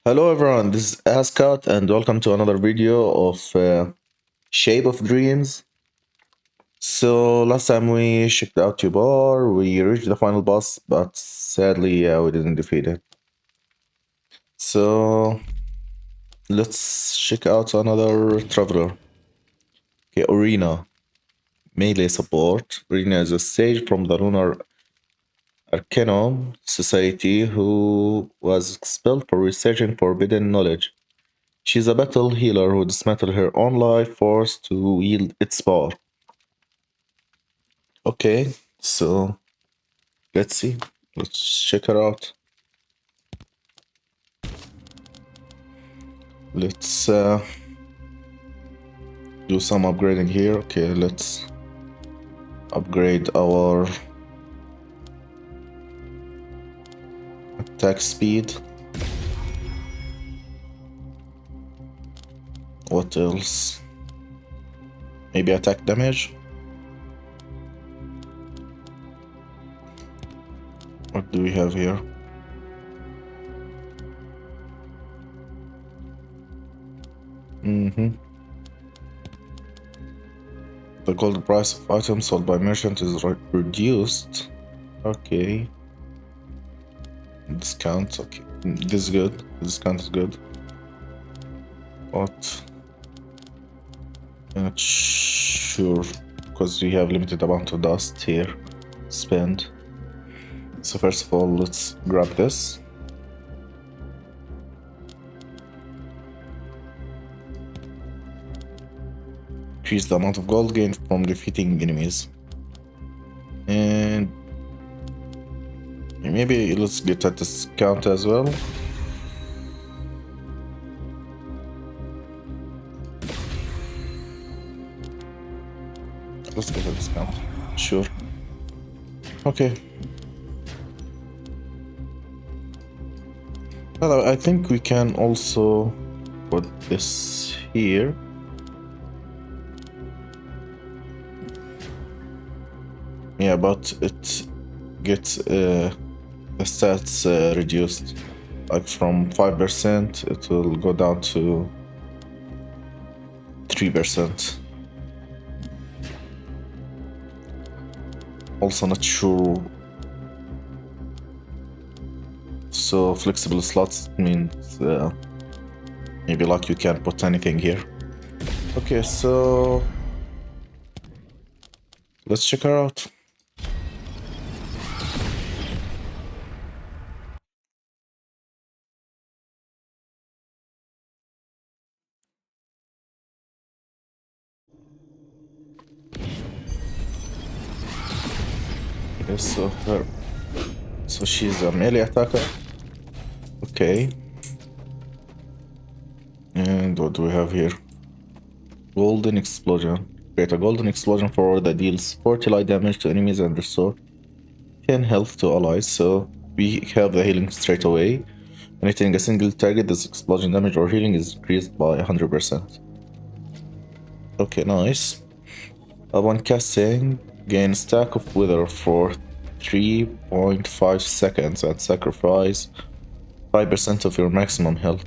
Hello everyone, this is Askot and welcome to another video of Shape of Dreams. So last time we checked out Tubar, we reached the final boss, but sadly we didn't defeat it. So let's check out another traveler. Okay, Aurena, melee support. Aurena is a sage from the Lunar Arcanum Society who was expelled for researching forbidden knowledge. She's a battle healer who dismantled her own life force to wield its power. Okay, so let's see. Let's check her out. Let's do some upgrading here. Okay, let's upgrade our attack speed. What else? Maybe attack damage? What do we have here? The gold price of items sold by merchant is reduced. Okay. Discount. Okay. This is good. Discount is good. But I'm not sure because we have limited amount of dust here. Spend. So first of all, let's grab this. Increase the amount of gold gained from defeating enemies. And maybe let's get a discount as well. Let's get a discount. Sure. Okay. Well, I think we can also put this here. Yeah, but it gets the stats reduced. Like from 5%, it will go down to 3%. Also not sure. So flexible slots means maybe like you can't put anything here. Okay, so let's check her out. Okay, so she's a melee attacker. Okay. And what do we have here? Golden explosion. Create a golden explosion for that deals 40 light damage to enemies and restore 10 health to allies. So we have the healing straight away. When hitting a single target, this explosion damage or healing is increased by 100%. Okay, nice. Upon casting, gain stack of wither for 3.5 seconds and sacrifice 5% of your maximum health.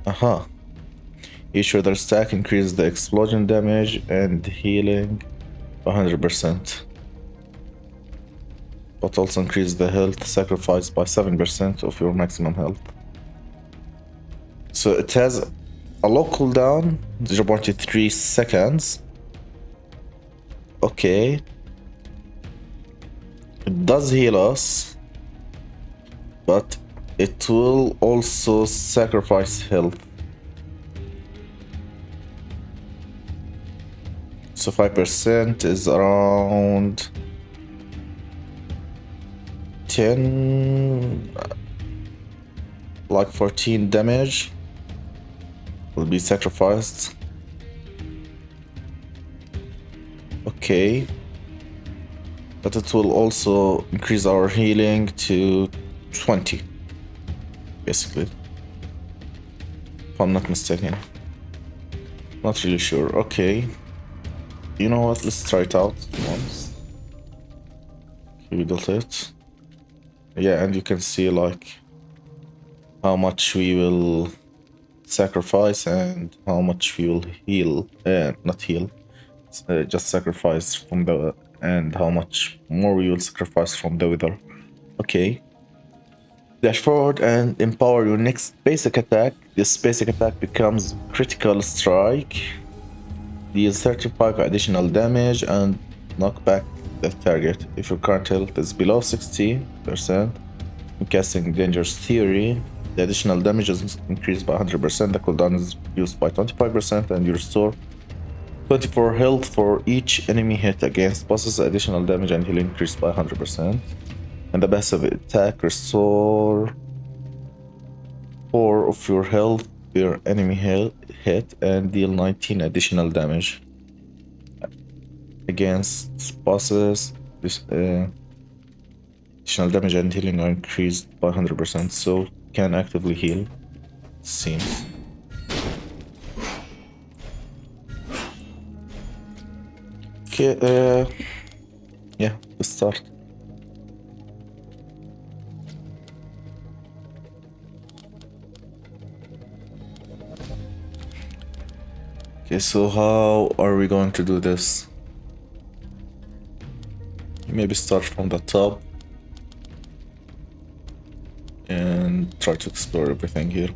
Aha. Each other stack increases the explosion damage and healing 100%. But also increase the health sacrifice by 7% of your maximum health. So it has a low cooldown, 0.3 seconds. Okay. It does heal us, but it will also sacrifice health. So 5% is around 10, like 14 damage will be sacrificed. Okay. But it will also increase our healing to 20, basically. If I'm not mistaken. Not really sure. Okay. You know what? Let's try it out once. We built it. Yeah, and you can see like how much we will sacrifice and how much we will heal, not heal, just sacrifice from the, and how much more we will sacrifice from the wither. Okay. Dash forward and empower your next basic attack. This basic attack becomes critical strike. Deals 35 additional damage and knock back the target. If your current health is below 60%, when casting Dangerous Theory, the additional damage is increased by 100%, the cooldown is reduced by 25%, and you restore 24 health for each enemy hit against bosses. Additional damage and healing increased by 100%. And the passive attack, restore 4 of your health per enemy hit and deal 19 additional damage against bosses. This additional damage and healing are increased by 100%, so can actively heal, seems. Okay, yeah, let's start. Okay, so how are we going to do this? Maybe start from the top and try to explore everything here.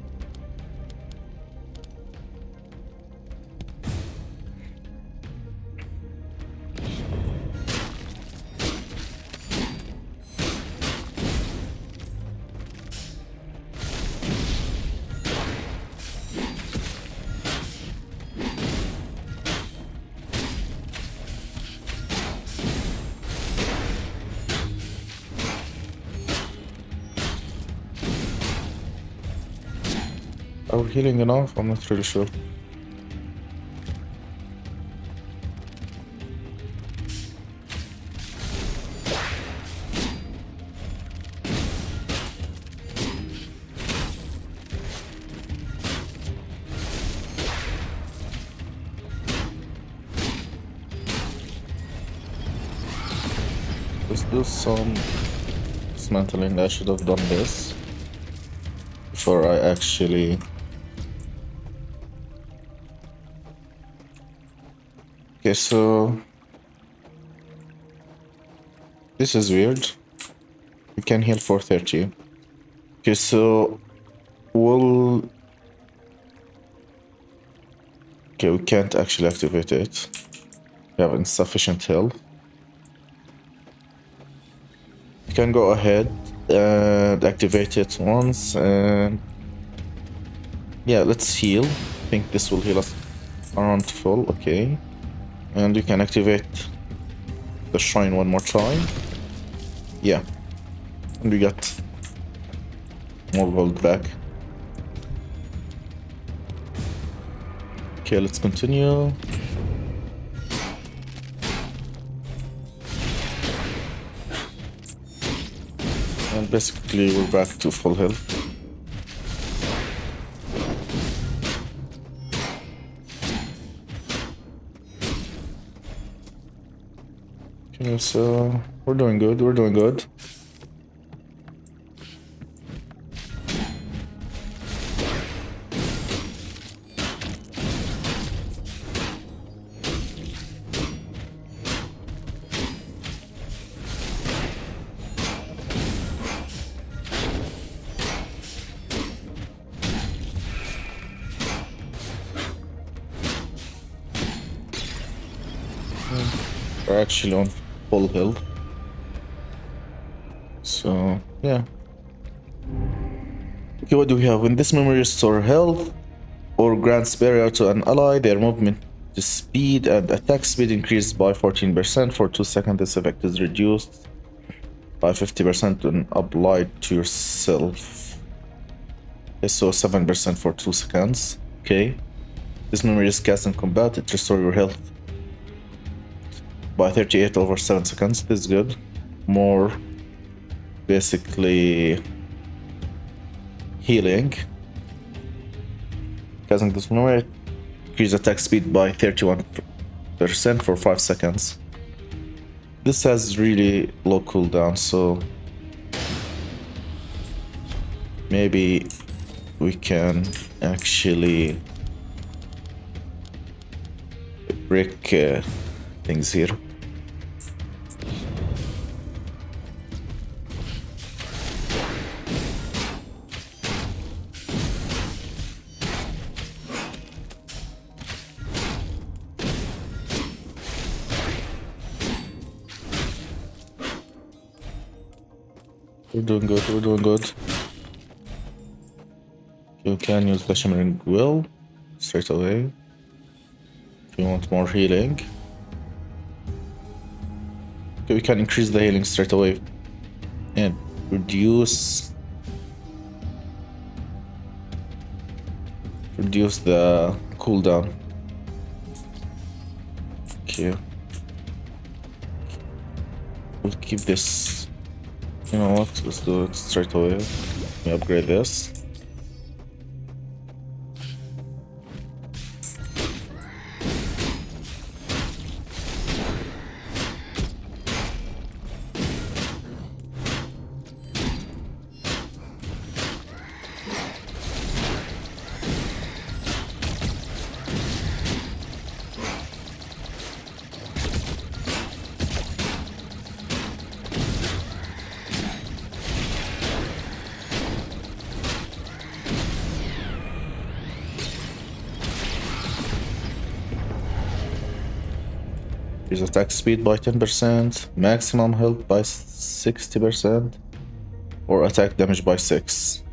Are we healing enough? I'm not really sure. Let's do some dismantling. I should have done this before I actually... Okay, so this is weird. We can heal for 30. Okay, so we'll... Okay, we can't actually activate it. We have insufficient health. We can go ahead and activate it once, and yeah, let's heal. I think this will heal us around full. Okay, and we can activate the shrine one more time. Yeah, and we got more gold back. Okay, let's continue. And basically we're back to full health. Okay, so we're doing good, we're doing good. We're actually on full health. So, yeah. Okay, what do we have? When this memory restores health or grants barrier to an ally, their movement speed and attack speed increased by 14%. For 2 seconds, this effect is reduced by 50% when applied to yourself. Okay, so 7% for 2 seconds. Okay. This memory is cast in combat. It restores your health by 38 over 7 seconds. This is good. More basically healing. Casting this memory, increase attack speed by 31% for 5 seconds. This has really low cooldown, so maybe we can actually break things here. We're doing good, we're doing good. You can use the shimmering will straight away if you want more healing. Okay, we can increase the healing straight away and reduce the cooldown. Okay, we'll keep this. You know what, let's do it straight away. Let me upgrade this. Increase attack speed by 10%, maximum health by 60%, or attack damage by 6.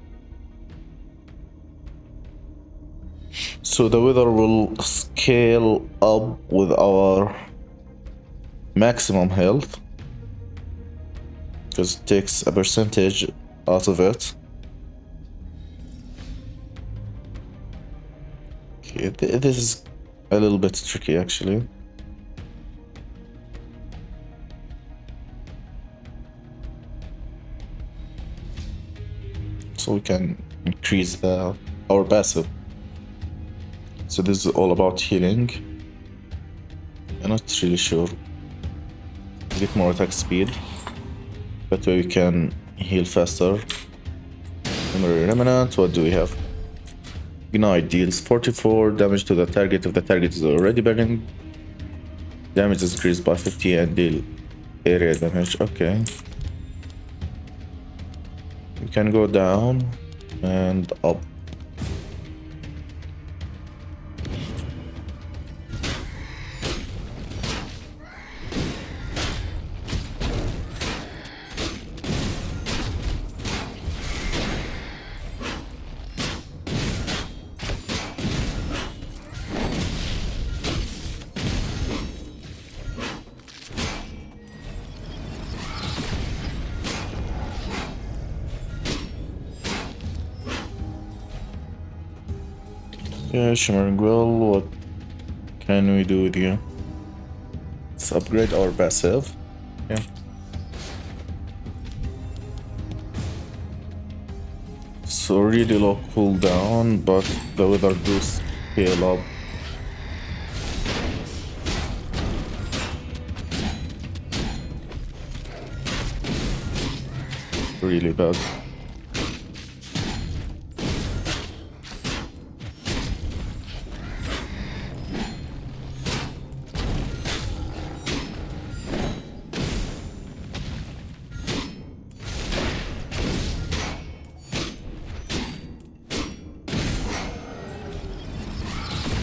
So the wither will scale up with our maximum health, because it takes a percentage out of it. Okay, this is a little bit tricky actually. So we can increase our passive. So this is all about healing. I'm not really sure. Get more attack speed. That way we can heal faster. Memory Remnant, what do we have? Ignite deals 44 damage to the target if the target is already burning. Damage is increased by 50 and deal area damage. Okay. We can go down and up. Yeah, Shimmering Will, what can we do with you? Let's upgrade our passive. Yeah. So really low cooldown, but the wither do scale up. Really bad.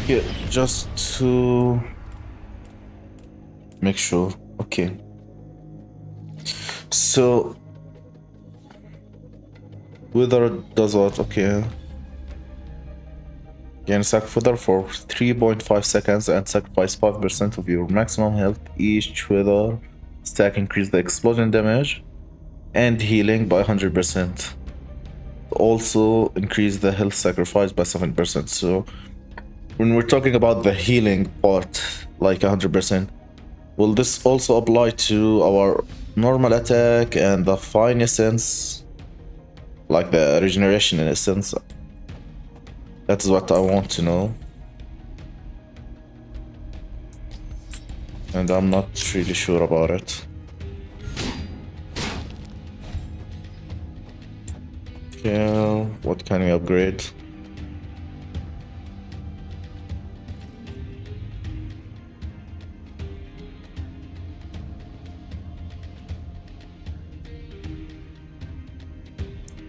Yeah, just to make sure. Okay. So wither does what? Okay. Gain sack fodder for 3.5 seconds and sacrifice 5% of your maximum health. Each wither stack increase the explosion damage and healing by 100%. Also increase the health sacrifice by 7%. So when we're talking about the healing part, like 100%, will this also apply to our normal attack and the fine essence, like the regeneration in essence? That's what I want to know. And I'm not really sure about it. Yeah, what can we upgrade?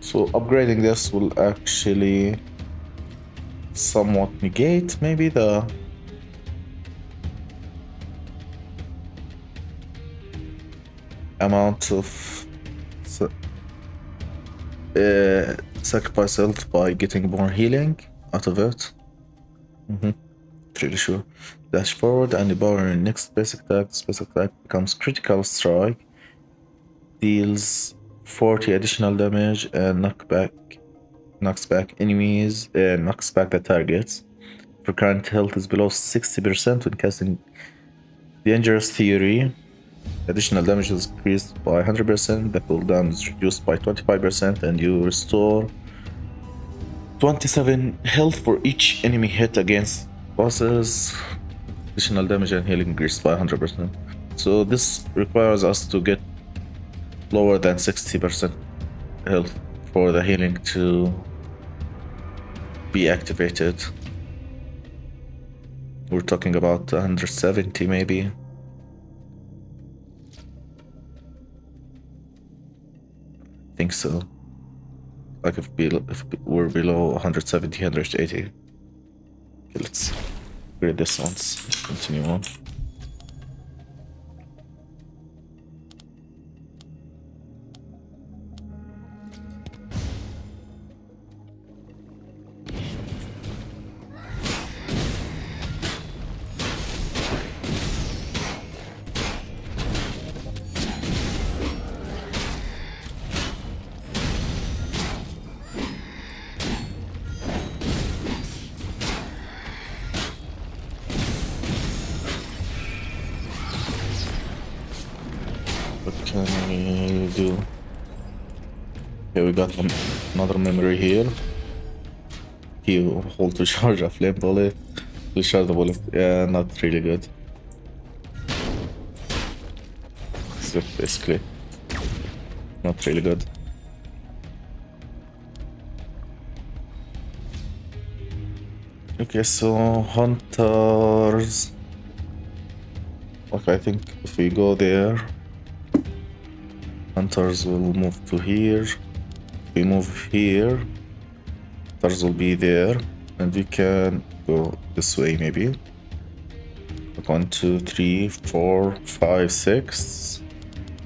So upgrading this will actually somewhat negate maybe the amount of sacrifice health by getting more healing out of it. Pretty sure. Dash forward and devour your next basic attack. This basic attack becomes critical strike, deals 40 additional damage, and knocks back enemies, knocks back the targets. If your current health is below 60% when casting Dangerous Theory, additional damage is increased by 100%, the cooldown is reduced by 25%, and you restore 27 health for each enemy hit against bosses. Additional damage and healing increased by 100%. So this requires us to get lower than 60% health for the healing to be activated. We're talking about 170 maybe. I think so. Like if we're below 170, 180. Okay, let's grade this once. Continue on. What can we do? Okay, we got another memory here. You hold to charge a flame bullet. To charge the bullet. Yeah, not really good. So basically, not really good. Okay, so hunters. Okay, I think if we go there, hunters will move to here. If we move here, hunters will be there, and we can go this way maybe. 1, 2, 3, 4, 5, 6.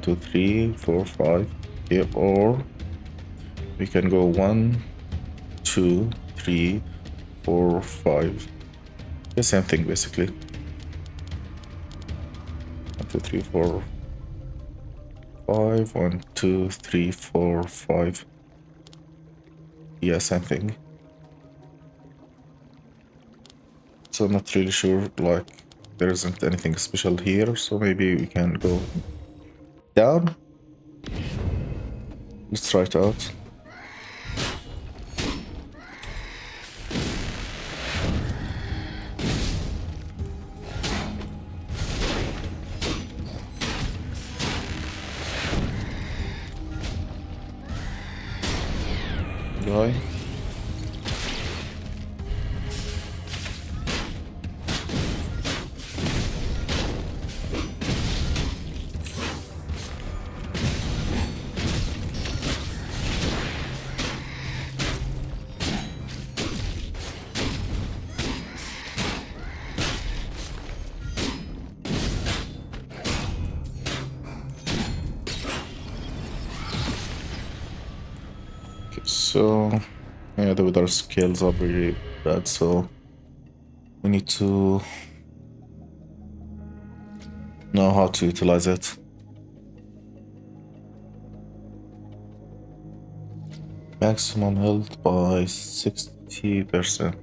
2, 3, 4, 5. Okay, or we can go 1, 2, 3, 4, 5. The same thing basically. 1, 2, 3, 4, 5. 1, 2, 3, 4, 5. Yeah, same thing. So I'm not really sure, like there isn't anything special here, so maybe we can go down. Let's try it out. Guy. So yeah, the wither skills are really bad, so we need to know how to utilize it. Maximum health by 60%.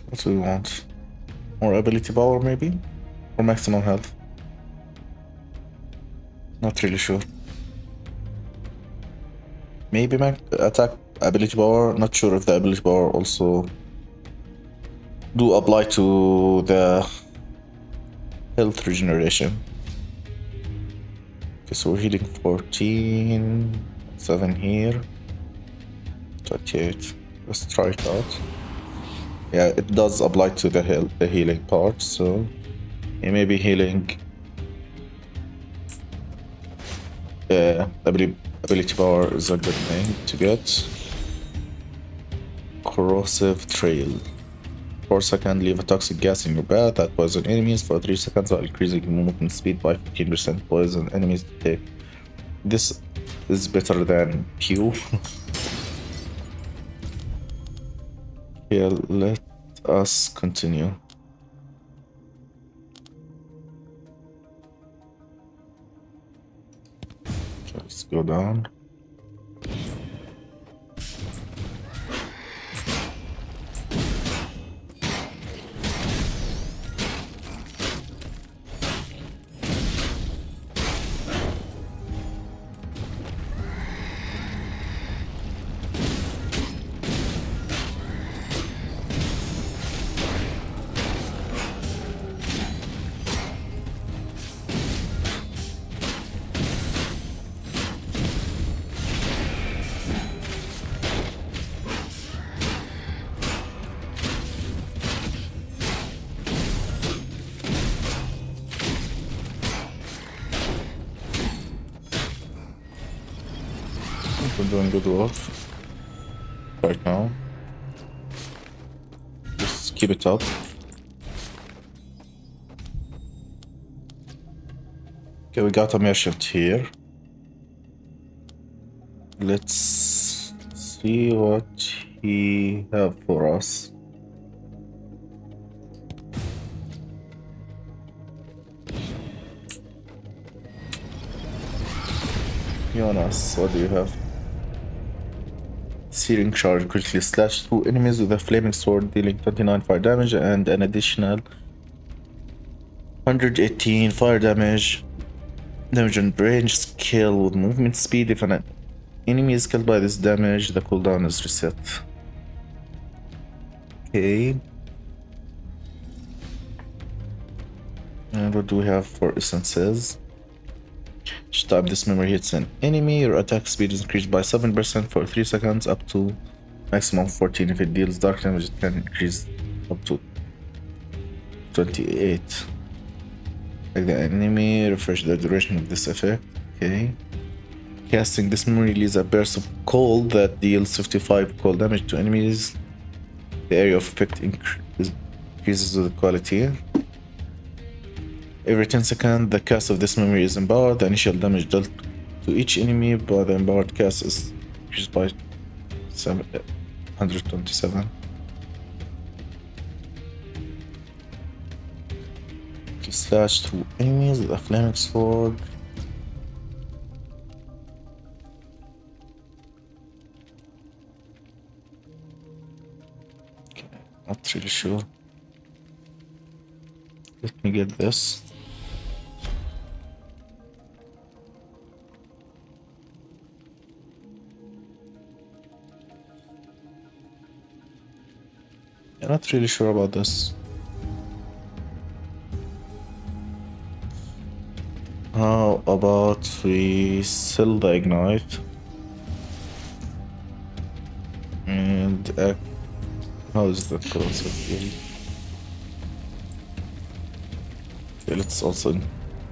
What do we want? More ability power maybe? Or maximum health? Not really sure. Maybe attack ability power. Not sure if the ability power also do apply to the health regeneration. Okay, so we're healing 14, 7 here, 28. Let's try it out. Yeah, it does apply to the healing part, so it may be healing ability power is a good thing to get. Corrosive trail. 4 seconds, leave a toxic gas in your path that poison enemies for 3 seconds while increasing movement speed by 15%. Poison enemies to take. This is better than Q. Here, let us continue. Okay, let's go down. We're doing good work right now. Just keep it up. Okay, we got a merchant here. Let's see what he have for us. Jonas, what do you have? Searing charge quickly slash through enemies with a flaming sword, dealing 29 fire damage and an additional 118 fire damage. Damage and range skill with movement speed. If an enemy is killed by this damage, the cooldown is reset. Okay. And what do we have for essences? Each time this memory hits an enemy, your attack speed is increased by 7% for 3 seconds up to maximum 14. If it deals dark damage, it can increase up to 28. Like the enemy, refresh the duration of this effect. Okay. Casting this memory releases a burst of cold that deals 55 cold damage to enemies. The area of effect increases with quality. Every 10 seconds, the cast of this memory is empowered. The initial damage dealt to each enemy by the empowered cast is increased by 127. Slash through enemies with a flaming sword. Okay, not really sure. Let me get this. I'm not really sure about this. How about we sell the ignite and how is that corrosive? Okay, let's also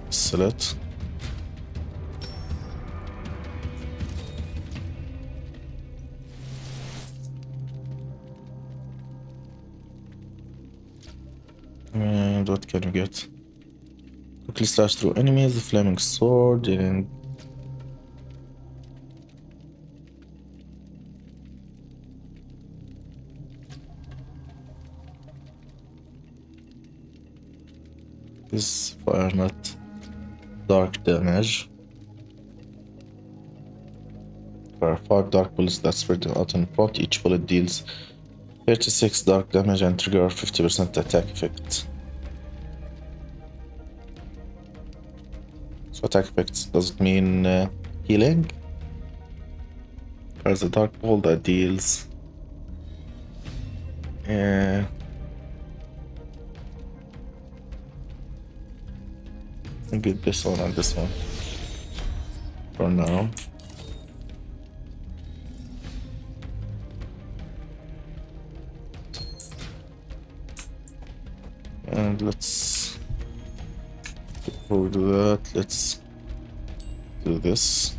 sell it. And what can we get? Quickly slash through enemies, the flaming sword, and this fire not dark damage. Fire 5 dark bullets that spread out in front. Each bullet deals 36 dark damage and trigger 50% attack effect. So attack effects, does it mean healing? There's a dark ball that deals. I'll get this one and this one for now. And let's, before we do that, let's do this.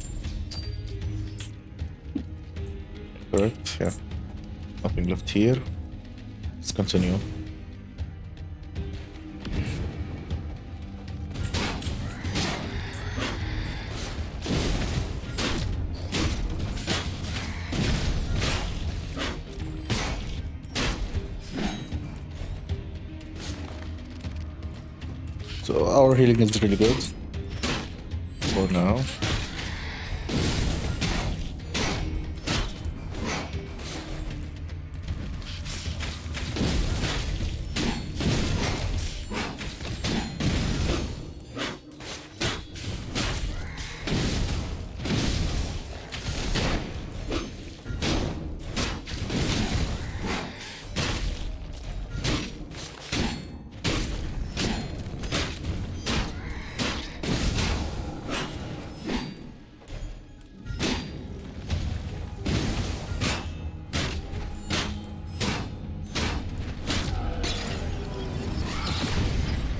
Correct, yeah. Nothing left here. Let's continue. So our healing is really good for now.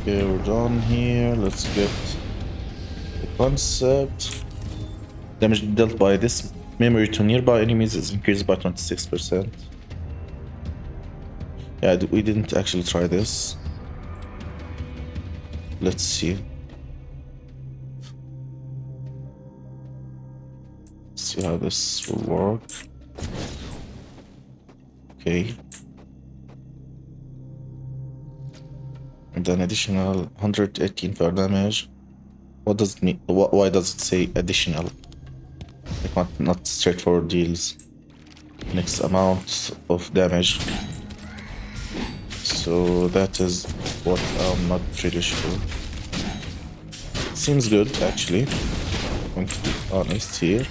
Okay, we're done here. Let's get the concept. Damage dealt by this memory to nearby enemies is increased by 26%. Yeah, we didn't actually try this. Let's see. See how this will work. Okay. And an additional 118 for damage. What does it mean? Why does it say additional? Like not straightforward deals. Next amount of damage. So that is what I'm not really sure. It seems good actually. I'm going to be honest here.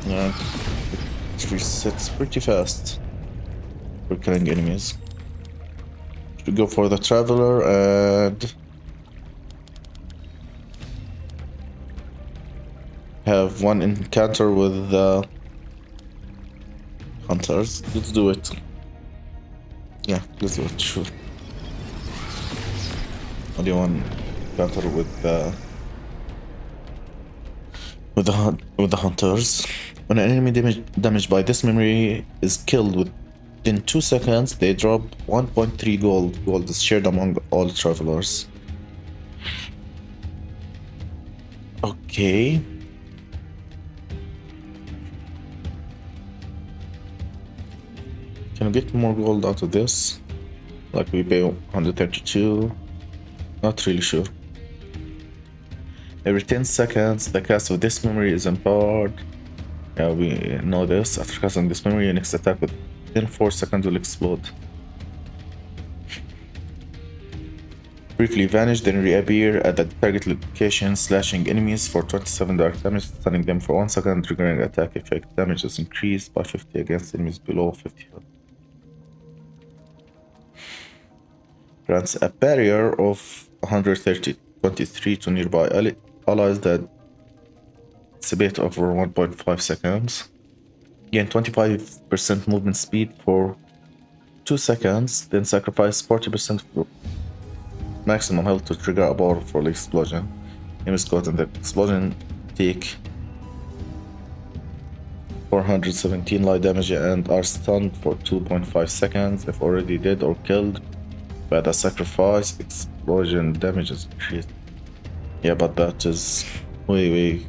Yeah, it resets pretty fast for killing enemies. Should go for the traveler and have one encounter with the hunters. Let's do it. Yeah, let's do it, sure. Only one encounter with the hunters. When an enemy damaged by this memory is killed within 2 seconds, they drop 1.3 gold. Gold is shared among all travelers. Okay. Can we get more gold out of this? Like we pay 132? Not really sure. Every 10 seconds, the cast of this memory is empowered. Yeah, we know this. After casting this memory, your next attack within 4 seconds will explode. Briefly vanish, then reappear at the target location, slashing enemies for 27 direct damage, stunning them for 1 second, triggering attack effect. Damage is increased by 50 against enemies below 50 health. Grants a barrier of 123 to nearby allies that dissipate over 1.5 seconds. Gain 25% movement speed for 2 seconds, then sacrifice 40% of maximum health to trigger a powerful explosion. Enemies caught in the explosion take 417 light damage and are stunned for 2.5 seconds. If already dead or killed by the sacrifice, explosion damage is increased. Yeah, but that is way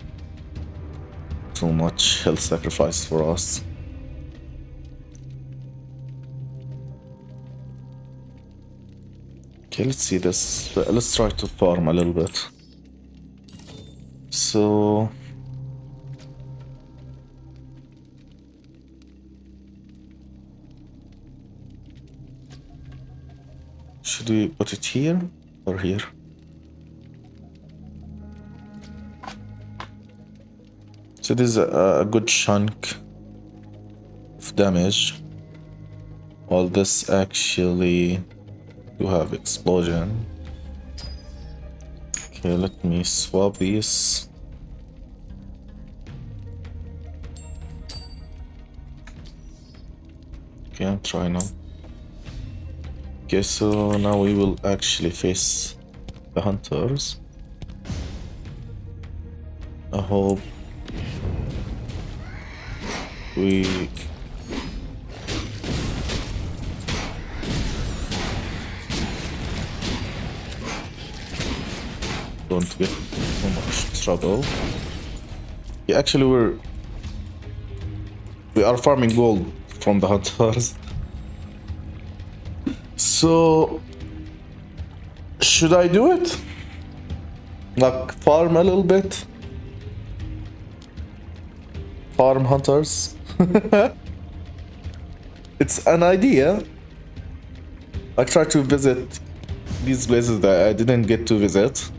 too much health sacrifice for us. Okay, let's see this. Let's try to farm a little bit. So should we put it here or here? So this is a good chunk of damage. All this actually do have explosion. Okay, let me swap these. Okay, I'm trying now. Okay, so now we will actually face the hunters. I hope we don't get too much trouble. Yeah, actually we are farming gold from the hunters. So should I do it? Like farm a little bit? Farm hunters? It's an idea. I try to visit these places that I didn't get to visit.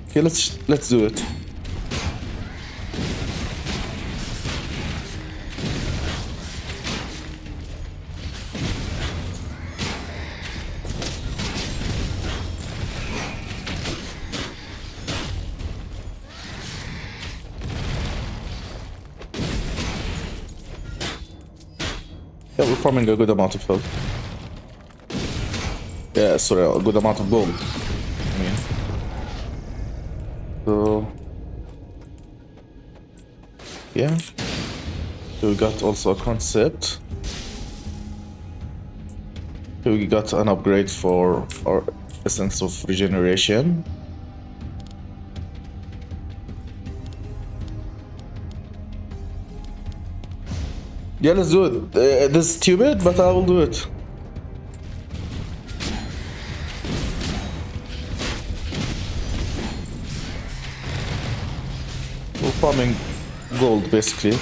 Okay, let's do it. Yeah, we're farming a good amount of health. Yeah, sorry, a good amount of gold. I mean, so yeah, so we got also a concept. So we got an upgrade for our essence of regeneration. Yeah, let's do it. This is stupid, but I will do it. We're farming gold, basically.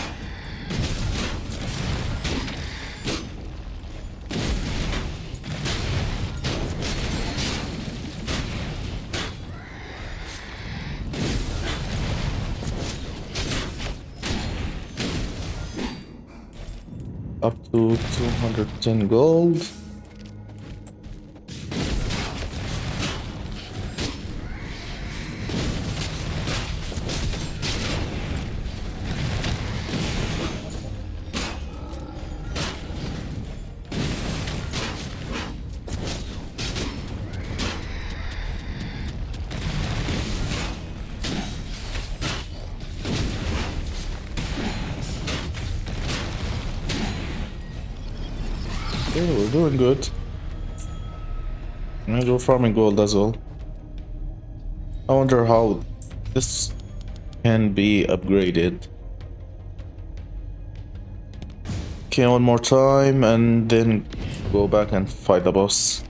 Up to 210 gold. Yeah, we're doing good. And we're farming gold as well. I wonder how this can be upgraded. Okay, one more time and then go back and fight the boss.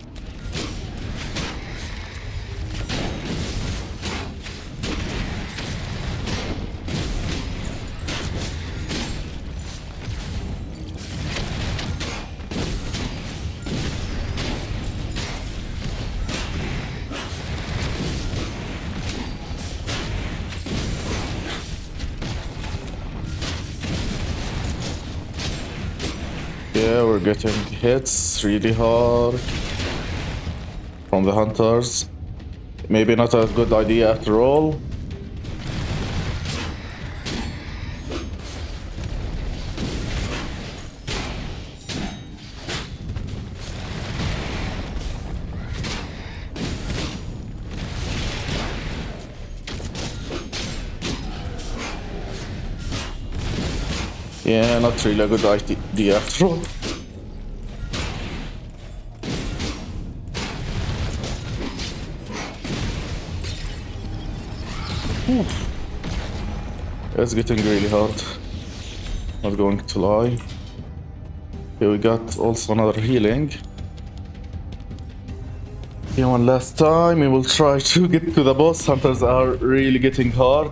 Yeah, we're getting hits really hard from the hunters. Maybe not a good idea after all. Yeah, not really a good idea after all. It's getting really hard. Not going to lie. Here we got also another healing. Yeah, one last time. We will try to get to the boss. Hunters are really getting hard.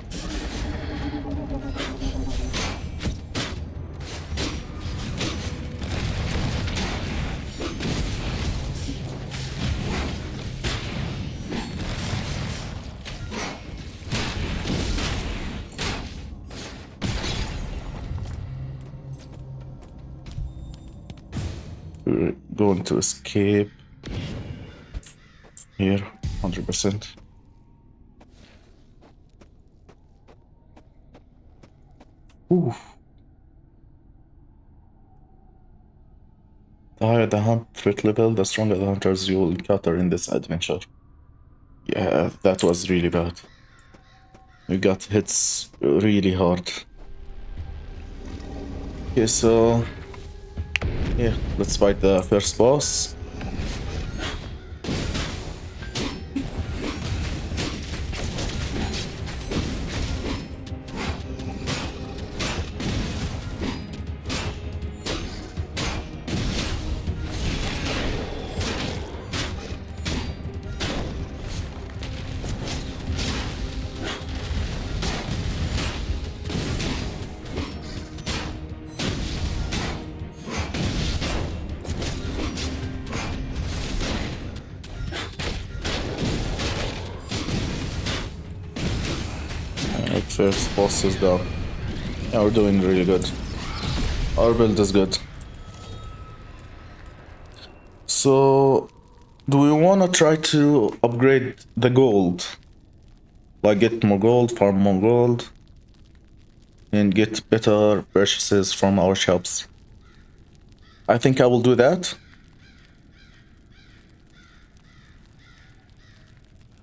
We're going to escape here, 100%. Ooh. The higher the hunt threat level, the stronger the hunters you will encounter in this adventure. Yeah, that was really bad. We got hits really hard. Okay, so yeah, let's fight the first boss. First boss is down. Yeah, we're doing really good. Our build is good. So, do we want to try to upgrade the gold? Like get more gold, farm more gold, and get better purchases from our shops. I think I will do that.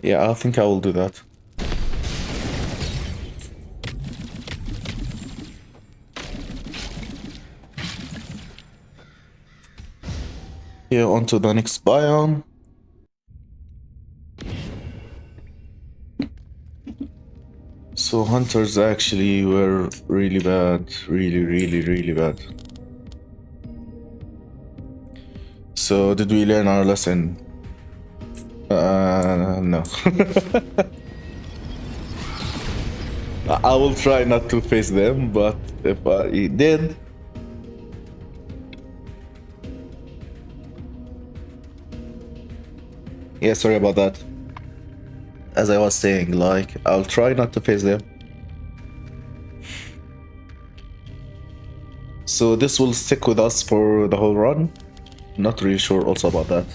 Yeah, I think I will do that. Here, on to the next biome. So hunters actually were really bad. Really bad. So did we learn our lesson? No. I will try not to face them, but if I did... Yeah, sorry about that. As I was saying, like, I'll try not to face them. So this will stick with us for the whole run. Not really sure also about that.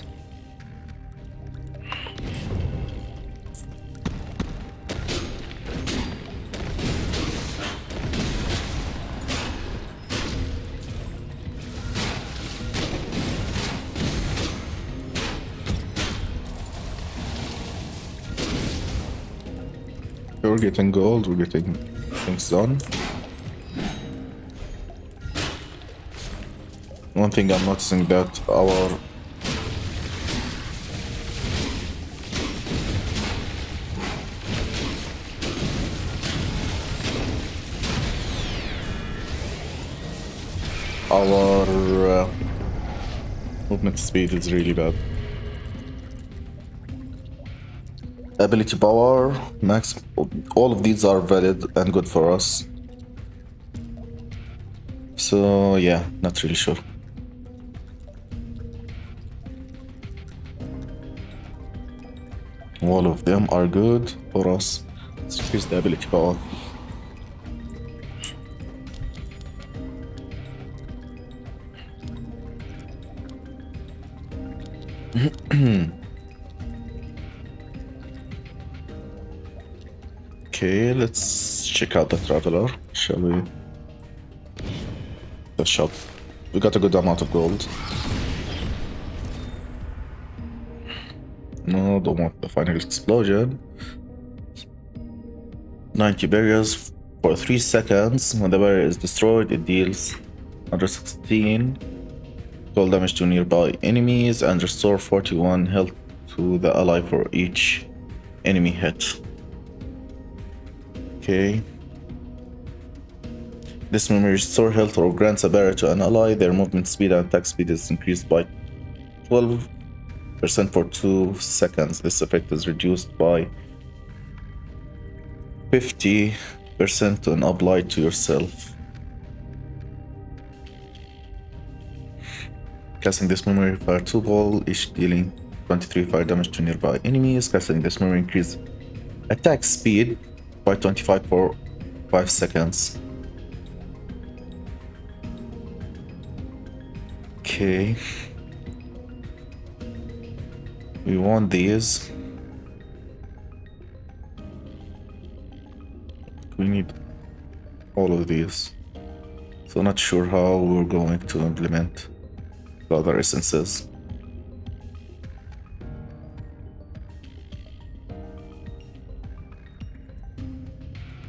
We're getting gold, we're getting things done. One thing I'm noticing that our movement speed is really bad. Ability power, max, all of these are valid and good for us. So yeah, not really sure. All of them are good for us. Let's increase the ability power. Okay, let's check out the traveler, shall we? The shop. We got a good amount of gold. No, don't want the final explosion. 90 barriers for 3 seconds. When the barrier is destroyed, it deals 116 gold damage to nearby enemies and restore 41 health to the ally for each enemy hit. Okay. This memory restores health or grants a barrier to an ally. Their movement speed and attack speed is increased by 12% for 2 seconds. This effect is reduced by 50% when applied to yourself. Casting this memory, fire 2 balls, each dealing 23 fire damage to nearby enemies. Casting this memory increase attack speed by 25 for 5 seconds. Okay. We want these. We need all of these. So not sure how we're going to implement the other essences.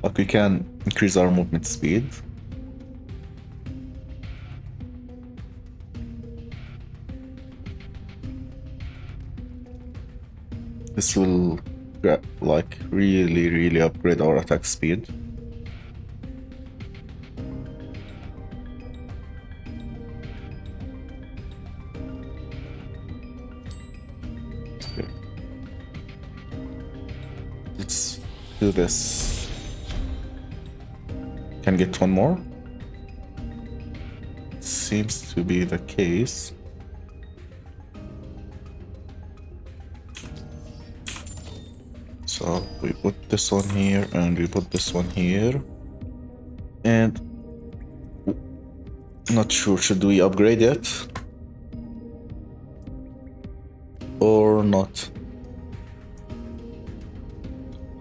But we can increase our movement speed. This will like really upgrade our attack speed. Okay. Let's do this. Can get one more? Seems to be the case. So we put this one here and we put this one here. And not sure, should we upgrade it or not?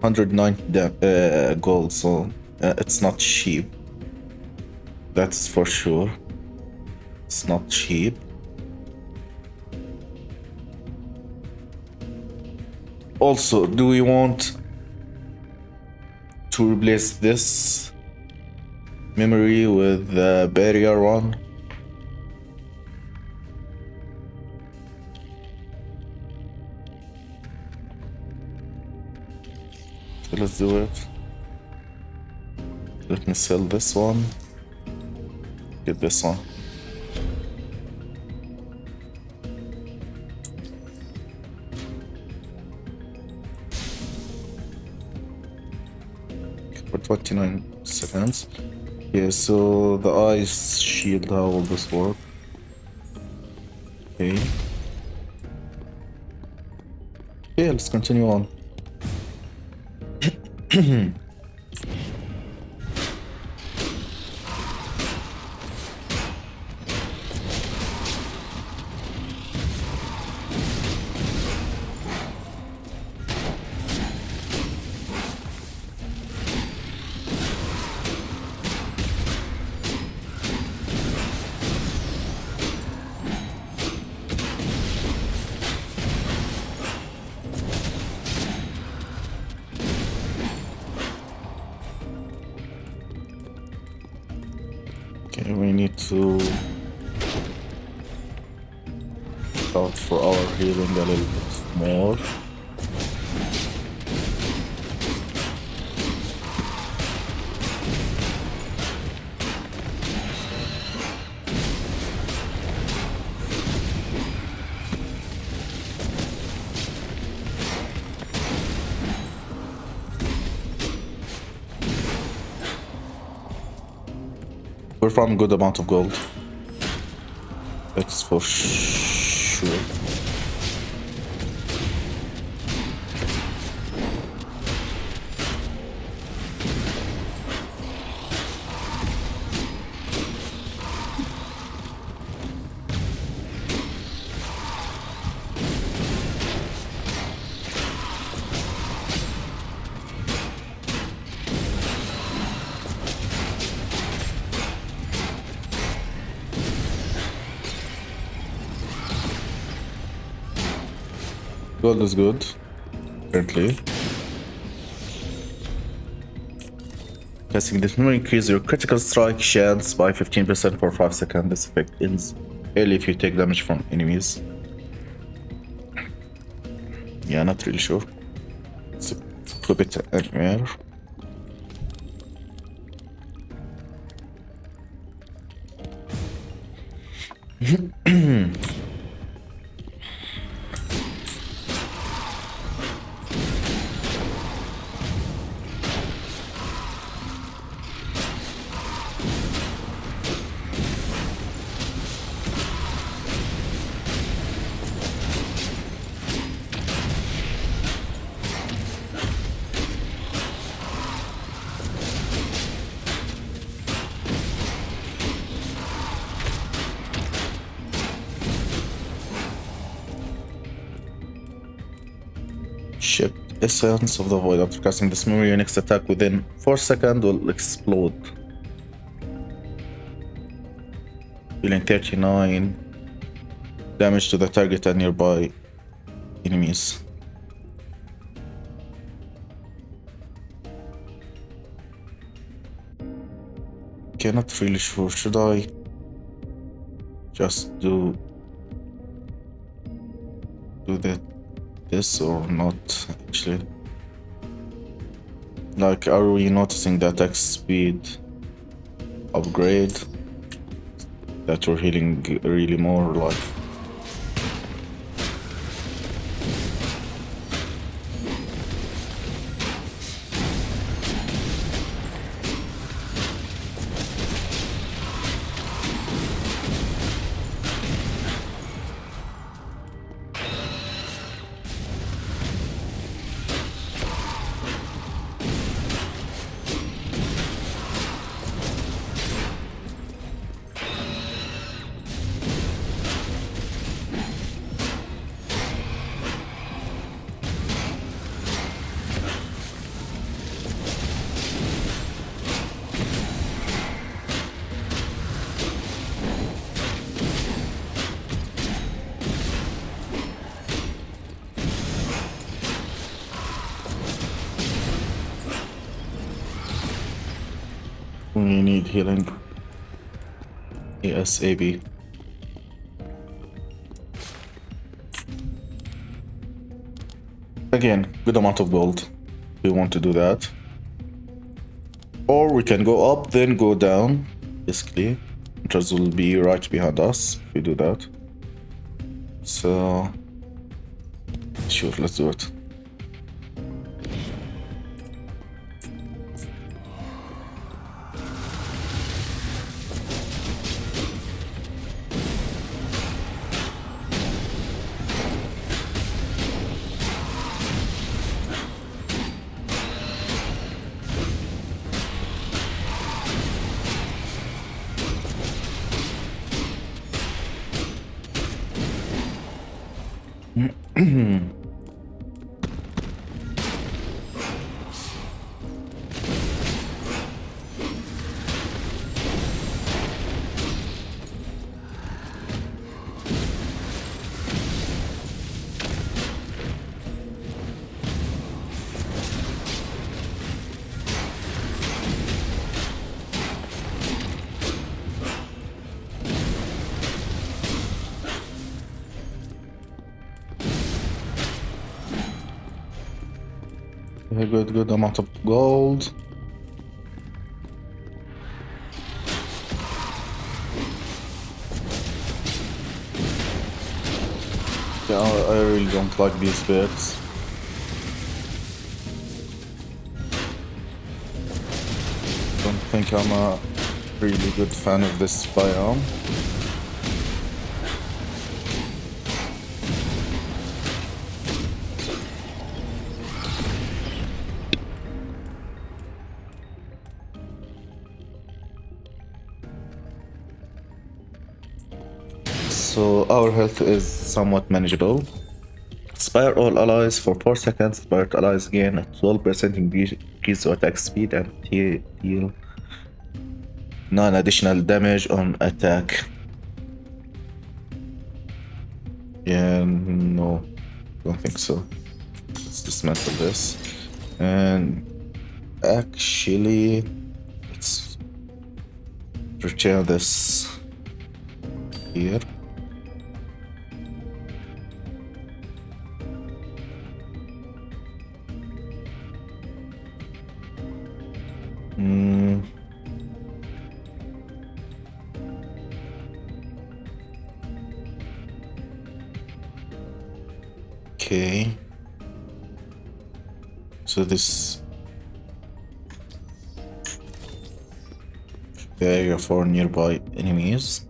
190 gold, so it's not cheap. That's for sure. It's not cheap. Also, do we want to replace this memory with the barrier one? So let's do it. Let me sell this one. Get this one. For 29 seconds. Yeah, so the ice shield, how will this work? Okay. Okay, let's continue on. Okay, we need to out for our healing a little bit more. We're from a good amount of gold. That's for sure. Gold is good, apparently. Casting this will increase your critical strike chance by 15% for 5 seconds. This effect ends early if you take damage from enemies. Yeah, not really sure. Let's equip it anywhere. Shift Essence of the Void. After casting this memory, your next attack within 4 seconds will explode. Dealing 39 damage to the target and nearby enemies. Not really sure. Should I just do this or not? Actually, like, are we noticing the attack speed upgrade that we're healing really more? Like, we need healing ASAP. Again, good amount of gold. We want to do that. Or we can go up, then go down, basically. Hunters will be right behind us if we do that. So, sure, let's do it. Good amount of gold. Yeah, I really don't like these bits. Don't think I'm a really good fan of this biome. So our health is somewhat manageable. Inspire all allies for 4 seconds. Inspired allies gain a 12% increase to attack speed and deal non-additional damage on attack. Yeah, no, don't think so. Let's dismantle this. And actually, let's return this here. Okay. So this area for nearby enemies.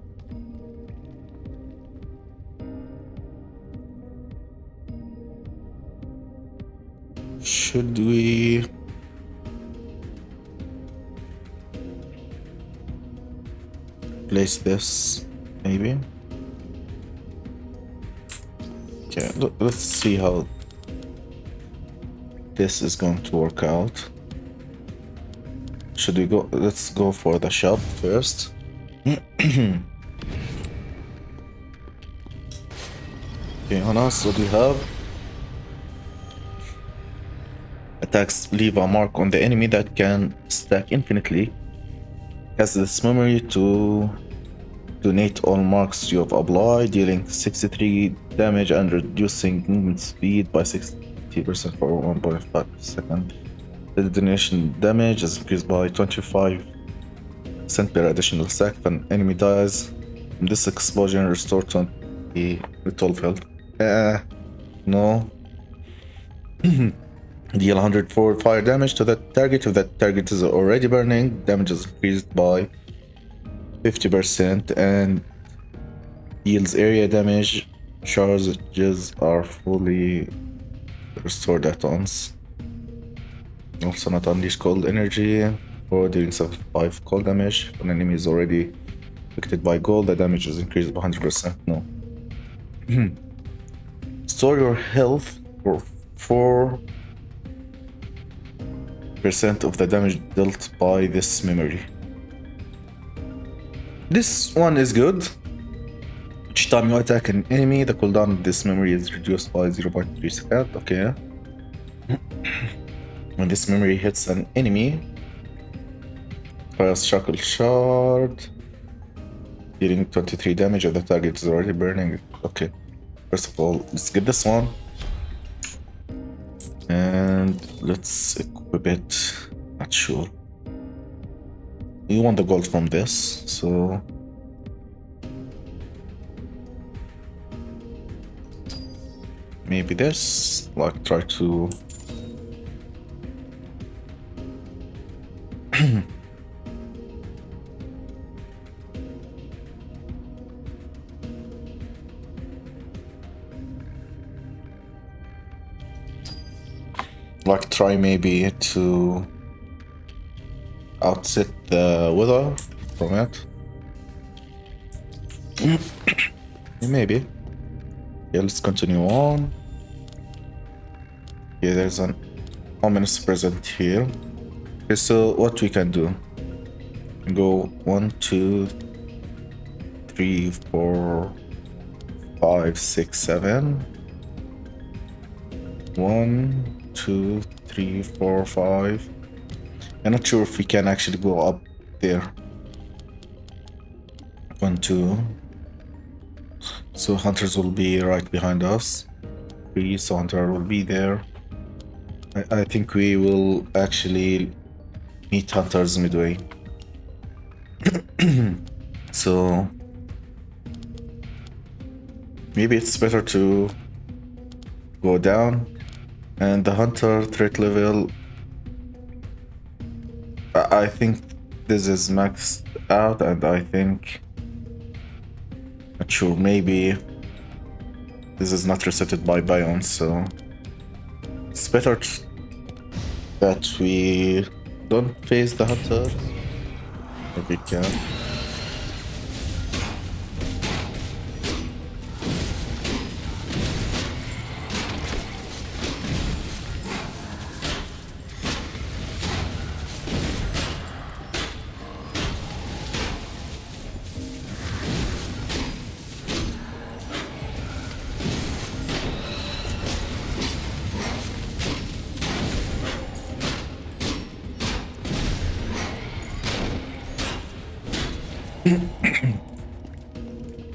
Should we place this maybe? Okay, let's see how this is going to work out. Should we go? Let's go for the shop first. Okay, on us, what do we have? Attacks leave a mark on the enemy that can stack infinitely. Has this memory to donate all marks you have applied, dealing 63 damage and reducing movement speed by 60% for 1.5 seconds. The donation damage is increased by 25% per additional stack. If an enemy dies from this explosion, restore 20 with 12 health. No. Deal 104 fire damage to that target. If that target is already burning, damage is increased by 50% and deals area damage. Charges are fully restored at once. Also not unleash cold energy for dealing 75 cold damage. When an enemy is already affected by cold, the damage is increased by 100%. No. Store your health for 4% of the damage dealt by this memory. This one is good. Each time you attack an enemy, the cooldown of this memory is reduced by 0.3 seconds. Okay. When this memory hits an enemy, fires shackle shard, dealing 23 damage if the target is already burning. Okay. First of all, let's get this one. And let's equip it. Not sure. You want the gold from this, so maybe this. Like try to like try maybe to outset the weather from it. Maybe. Yeah, let's continue on. Yeah, there's an ominous present here. Okay, so what we can do? Go 1, 2, 3, 4, 5, 6, 7. 1, 2, 3, 4, 5. I'm not sure if we can actually go up there. 1, 2. So hunters will be right behind us. 3, so hunter will be there. I think we will actually meet hunters midway. So maybe it's better to go down. And the hunter threat level, I think this is maxed out, and I think, not sure, maybe this is not resetted by biome, so it's better that we don't face the hunters if we can.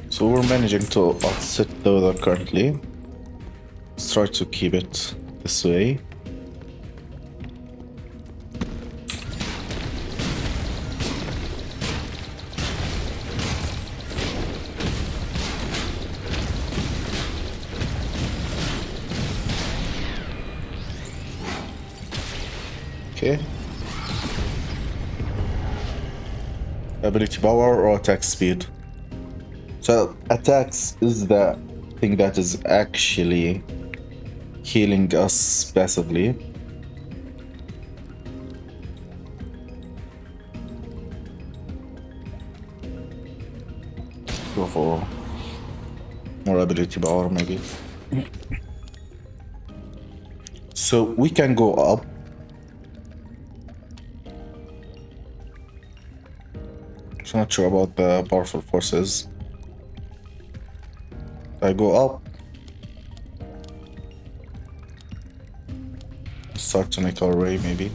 So we're managing to offset the weather currently. Let's try to keep it this way. Okay. Ability power or attack speed. So attacks is the thing that is actually healing us passively. Go for more ability power maybe. So we can go up. I'm not sure about the powerful forces. I go up. Start to make our way, maybe.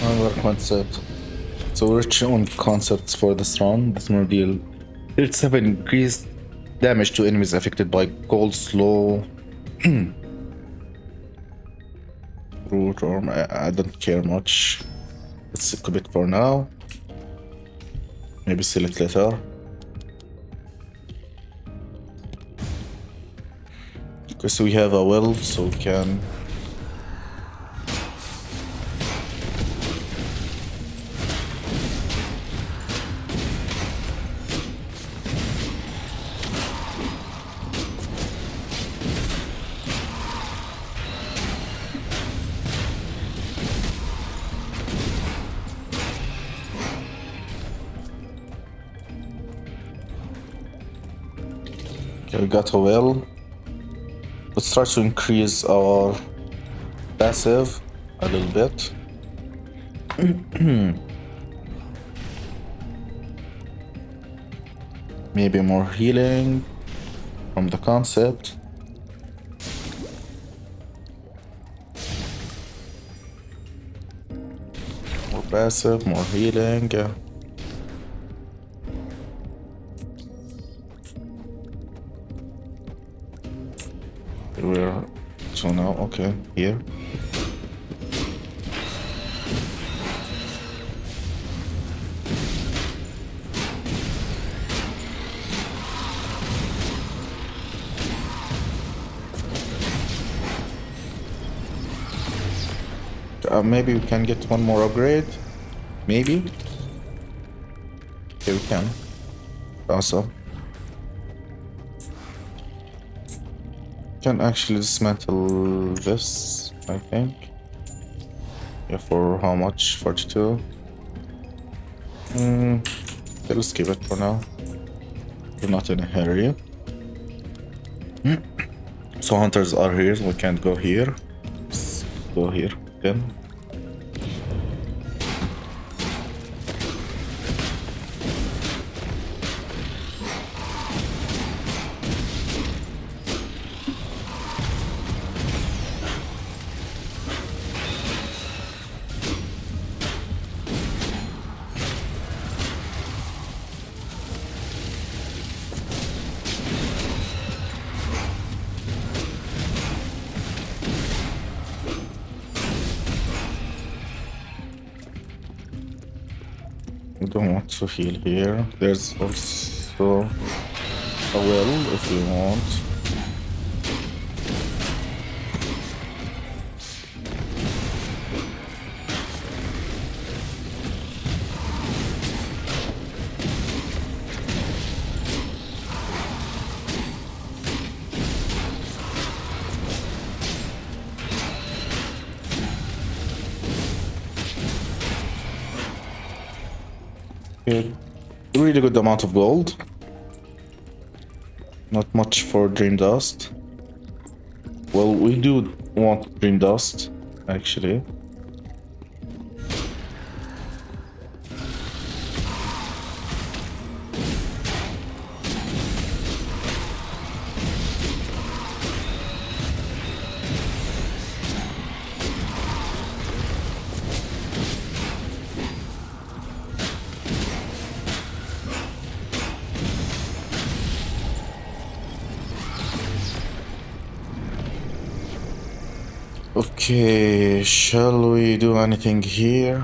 Another concept. So rich on concepts for this round. This will deal 37 increased damage to enemies affected by cold, slow, root, or I don't care much. Let's equip it for now. Maybe sell it later. Okay, so we have a weld, so we can. Okay, we got a well. Let's start to increase our passive a little bit. Maybe more healing from the concept. More passive, more healing. We're so now, okay, here. Maybe we can get one more upgrade. Maybe. Okay, we can. Awesome. Can actually dismantle this, I think. Yeah, for how much? 42. Okay, let's keep it for now. We're not in a hurry. So hunters are here, so we can't go here. Let's go here then. We don't want to heal here. There's also a well if we want. Okay. Really good amount of gold. Not much for dream dust. Well, we do want dream dust, actually. Okay, shall we do anything here?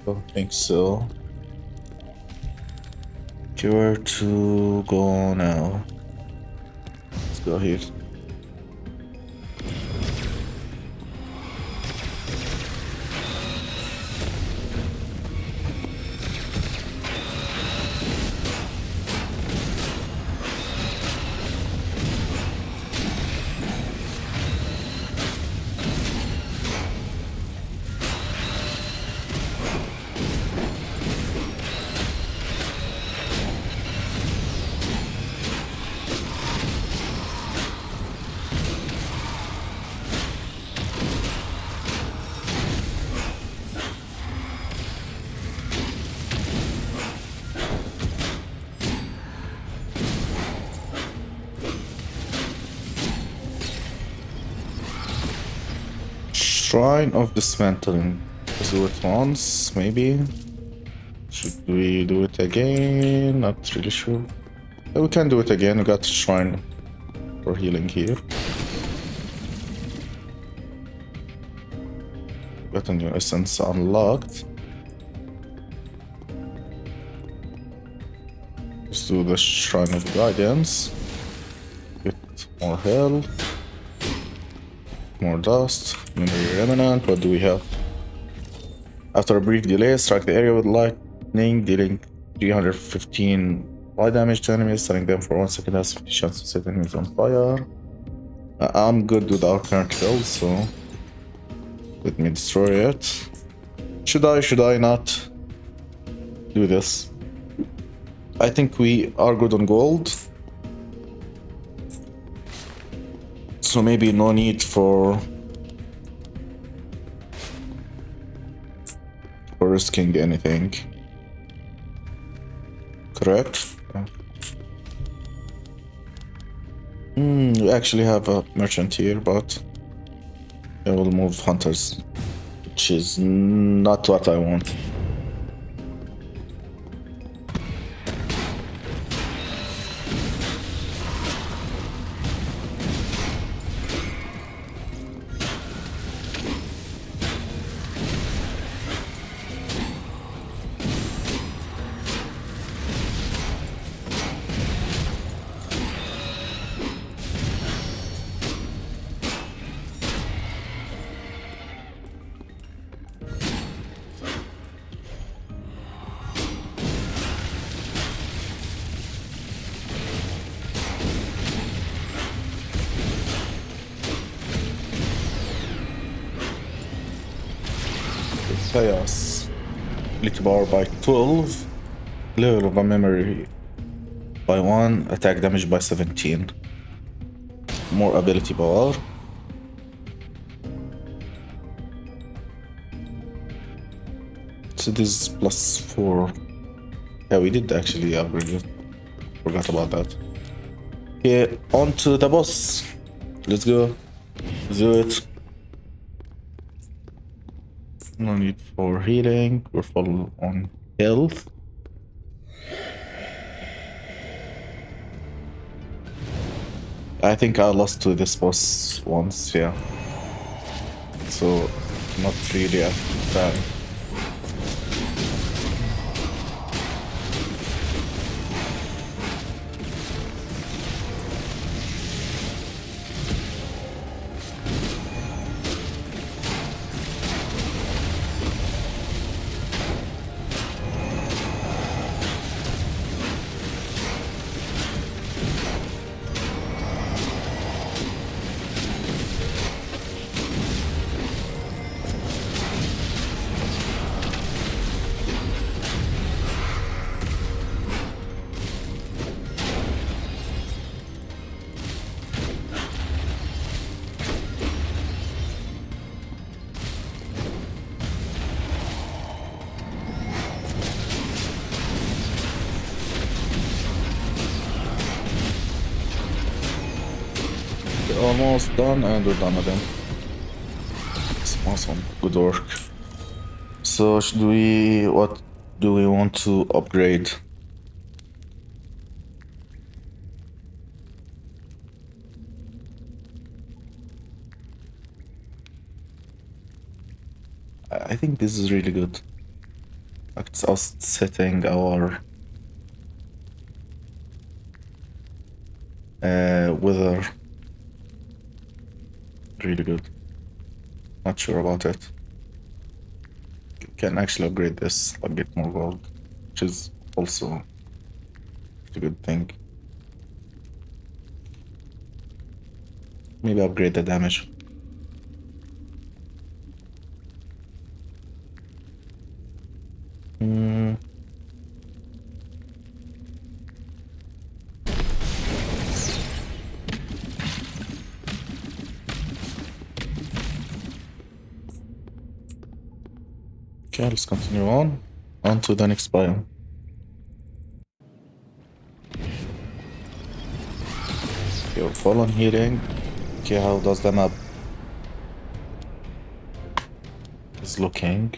Don't think so. Okay, where to go now? Let's go here. Shrine of Dismantling. Let's do it once, maybe. Should we do it again? Not really sure. Yeah, we can do it again. We got Shrine for healing here. Got a new essence unlocked. Let's do the Shrine of Guidance. Get more health. More dust. Memory Remnant. What do we have? After a brief delay, strike the area with lightning, dealing 315 fire damage to enemies, setting them for 1 second has 50 chance to set enemies on fire. I'm good with our current build, so let me destroy it. Should I not do this? I think we are good on gold, so maybe no need for risking anything. Correct? Yeah. We actually have a merchant here, but I will move hunters, which is not what I want. Chaos. Ability power by 12. Level of a memory by 1. Attack damage by 17. More ability power. So this is plus 4. Yeah, we did actually upgrade it. Forgot about that. Okay, on to the boss. Let's go. Let's do it. No need for healing. We're full on health. I think I lost to this boss once, yeah. So, not really a fan. almost done, and we're done with them. It's awesome. Good work. So, what do we want to upgrade? I think this is really good. Like, it's us setting our weather. Really good. Not sure about it. Can actually upgrade this, like get more gold, which is also a good thing. Maybe upgrade the damage. Okay, let's continue on to the next biome. Okay, we're full on healing. Okay, how does the map is looking?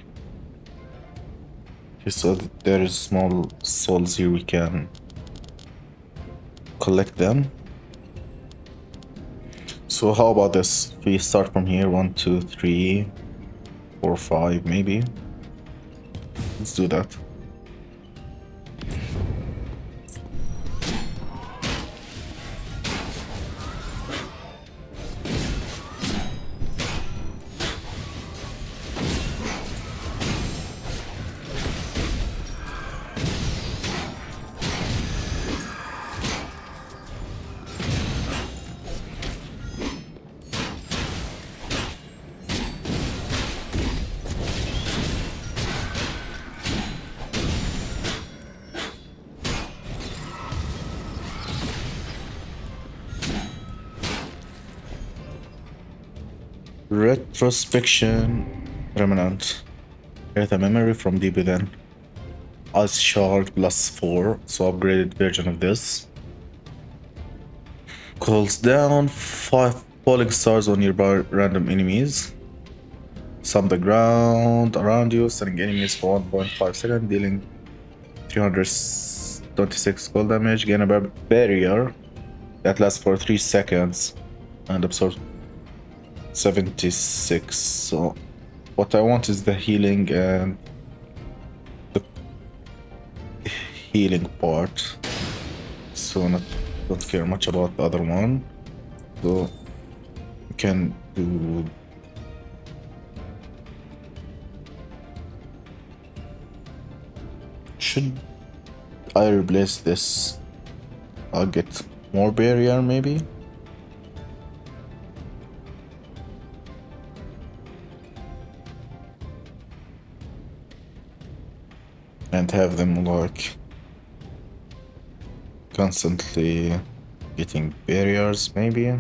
Okay, so there is small souls here, we can collect them. So how about this? We start from here, 1, 2, 3, 4, 5, maybe. Let's do that. Retrospection Remnant. Get a memory from deep within. Ice Shard +4, so upgraded version of this. Calls down 5 falling stars on nearby random enemies. Sum the ground around you, stunning enemies for 1.5 seconds, dealing 326 gold damage. Gain a barrier that lasts for 3 seconds and absorbs 76. So what I want is the healing and the healing part. So don't care much about the other one. So we can do should I replace this? I'll get more barrier maybe. And have them like constantly getting barriers maybe,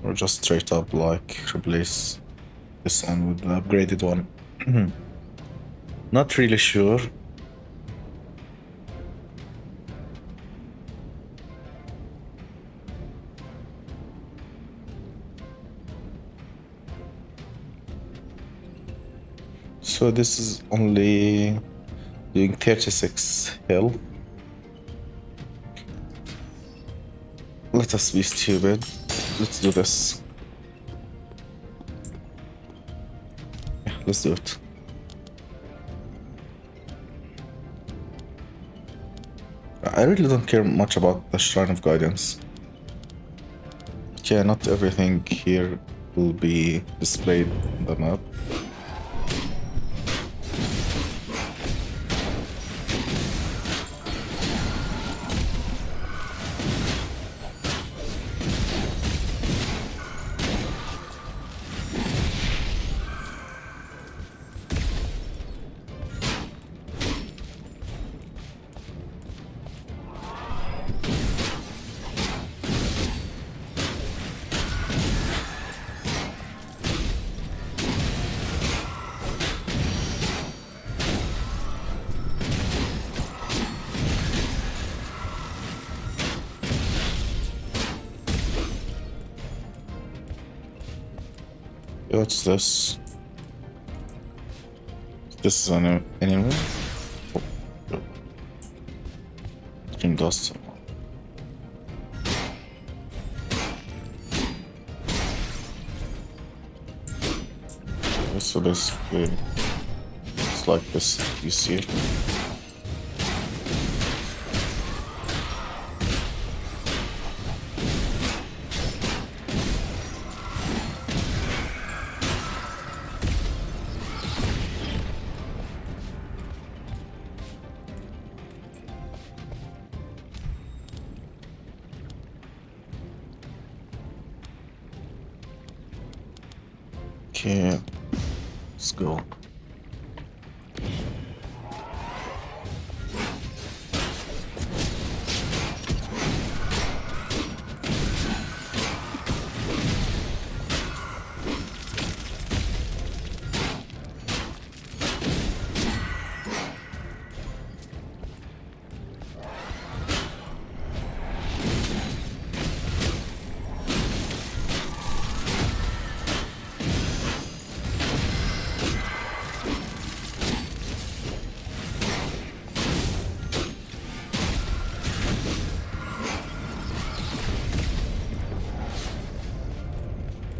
or just straight up like replace this one with the upgraded one. Not really sure. So this is only doing 36 health. Let us be stupid. Let's do this. Yeah, let's do it. I really don't care much about the Shrine of Guidance. Yeah, not everything here will be displayed on the map. What's this? This is an enemy. Oh, dream dust. So this it's like this. You see it. Okay, let's go.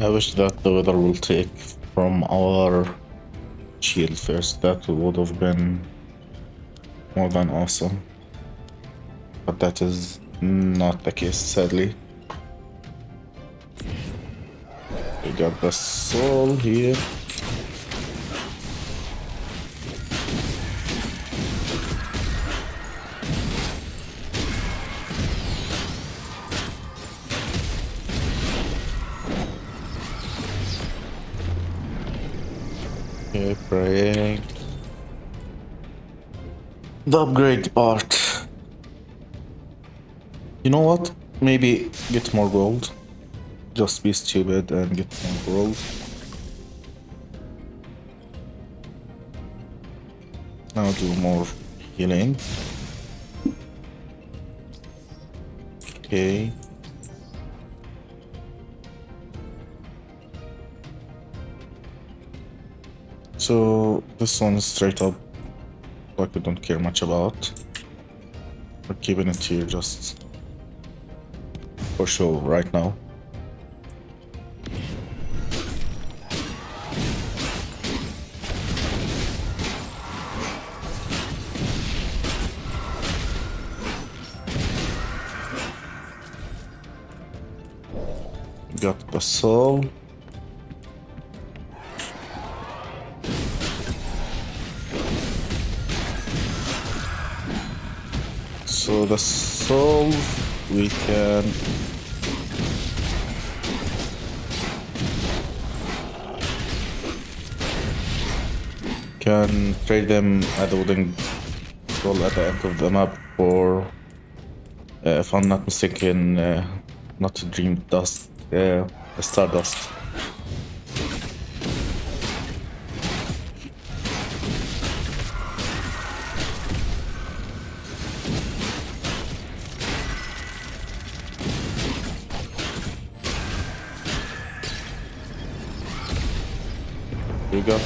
I wish that the weather will take from our shield first. That would have been more than awesome. But that is not the case, sadly. We got the soul here. Okay, praying. The upgrade part. You know what? Maybe get more gold. Just be stupid and get more gold. Now do more healing. Okay. So this one is straight up like we don't care much about. We're keeping it here just for show right now. Got the soul. So the soul we can trade them at the wooden goal at the end of the map for if I'm not mistaken, not dream dust, stardust. We got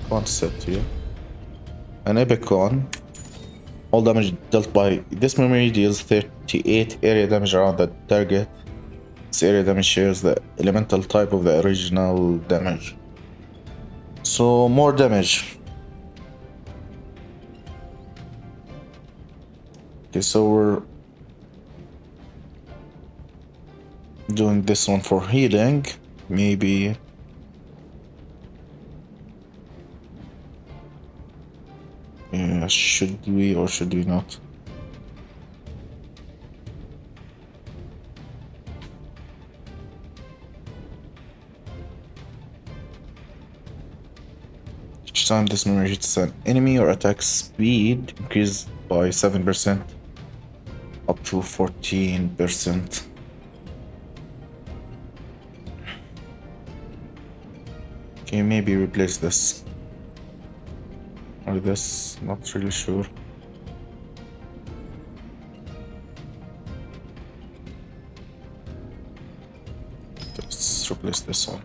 one set here, an epic one. All damage dealt by this memory deals 38 area damage around the target. This area damage shares the elemental type of the original damage. So more damage. Okay, so we're doing this one for healing. Maybe should we or should we not? Each time this memory hits an enemy or attack speed increased by 7% up to 14%. Okay, maybe replace this or this, not really sure. Let's replace this one.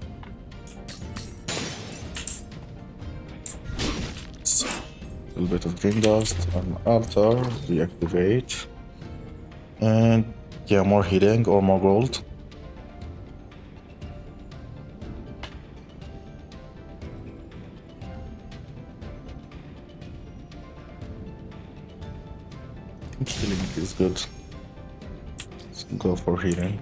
A little bit of dream dust, an altar, reactivate. And yeah, more healing or more gold. I think healing is good. Let's go for healing.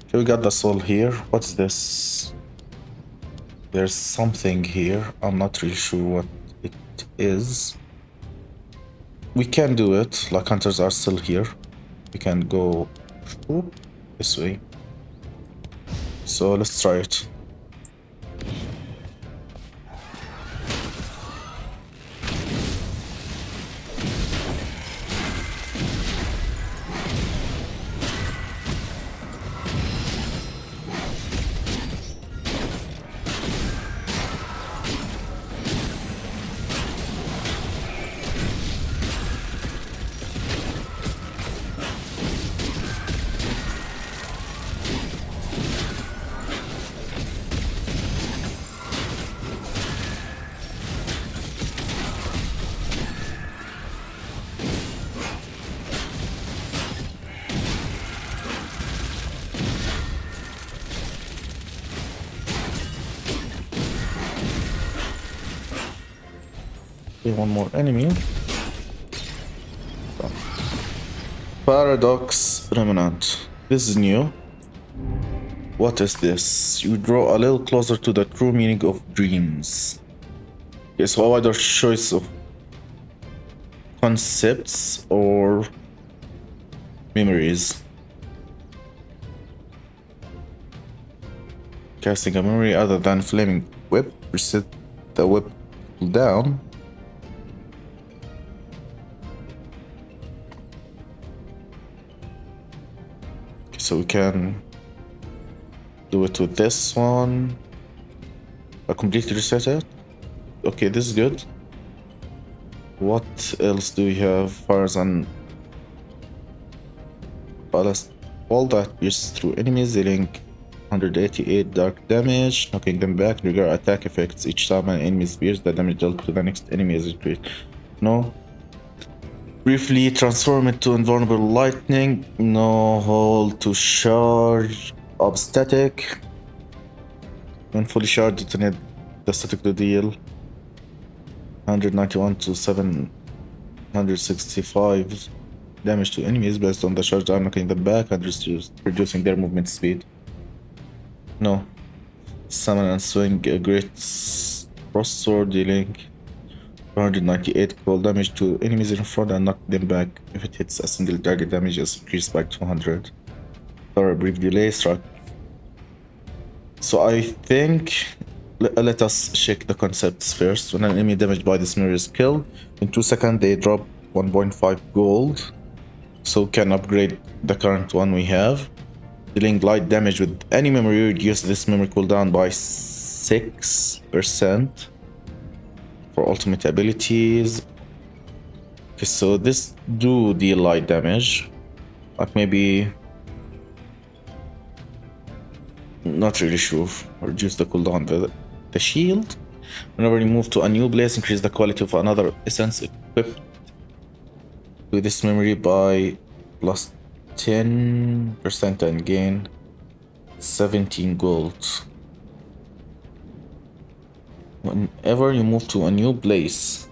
Okay, we got the soul here. What's this? There's something here. I'm not really sure what it is. We can do it. Like hunters are still here. We can go this way. So let's try it. Okay, one more enemy. Paradox Remnant. This is new. What is this? You draw a little closer to the true meaning of dreams. Okay, so either choice of concepts or memories. Casting a memory other than flaming whip. Reset the whip down. Okay, so we can do it with this one. I completely reset it. Okay, this is good. What else do we have? Fires and ballast. All that pierces through enemies, dealing 188 dark damage, knocking them back. Trigger attack effects each time an enemy spears. The damage dealt to the next enemy is increased. No. Briefly transform it to invulnerable lightning. No hold to charge. Obstatic. When fully charged, detonate the static to deal 191 to 765 damage to enemies based on the charge arm, knocking them back and reducing their movement speed. No. Summon and swing a great cross sword, dealing 298 cold damage to enemies in front and knock them back. If it hits a single target, damage is increased by 200. For a brief delay, strike. So I think let us check the concepts first. When an enemy damaged by this mirror is killed, in 2 seconds they drop 1.5 gold. So we can upgrade the current one we have. Dealing light damage with any memory, reduce this memory cooldown by 6% for ultimate abilities. Okay, so this do deal light damage. Like maybe... not really sure. Reduce the cooldown. The shield. Whenever you move to a new place, increase the quality of another essence equipped to this memory by plus 10% and gain 17 gold. Whenever you move to a new place,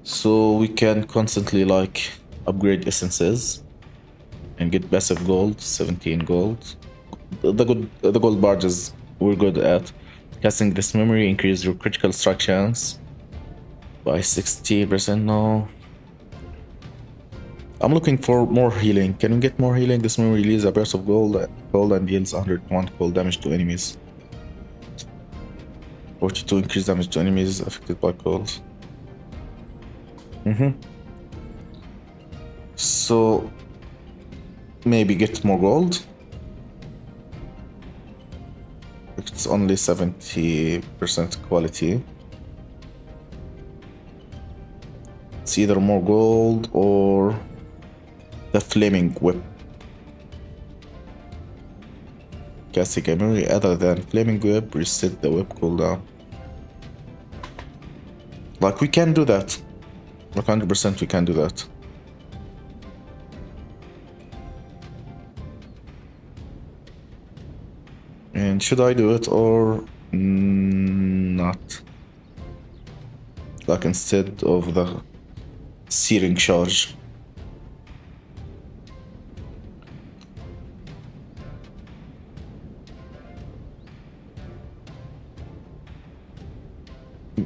so we can constantly like upgrade essences and get passive gold. 17 gold. The gold barges we're good at. Casting this memory increase your critical strike chance by 60%. No, I'm looking for more healing. Can we get more healing? This memory releases a burst of gold and deals 101 cold damage to enemies. 42 increased damage to enemies affected by cold. So maybe get more gold. It's only 70% quality. It's either more gold or the flaming whip. Casting a memory other than Flaming Whip, reset the whip cooldown. Like, we can do that. Like, 100% we can do that. And should I do it or not? Like, instead of the searing charge.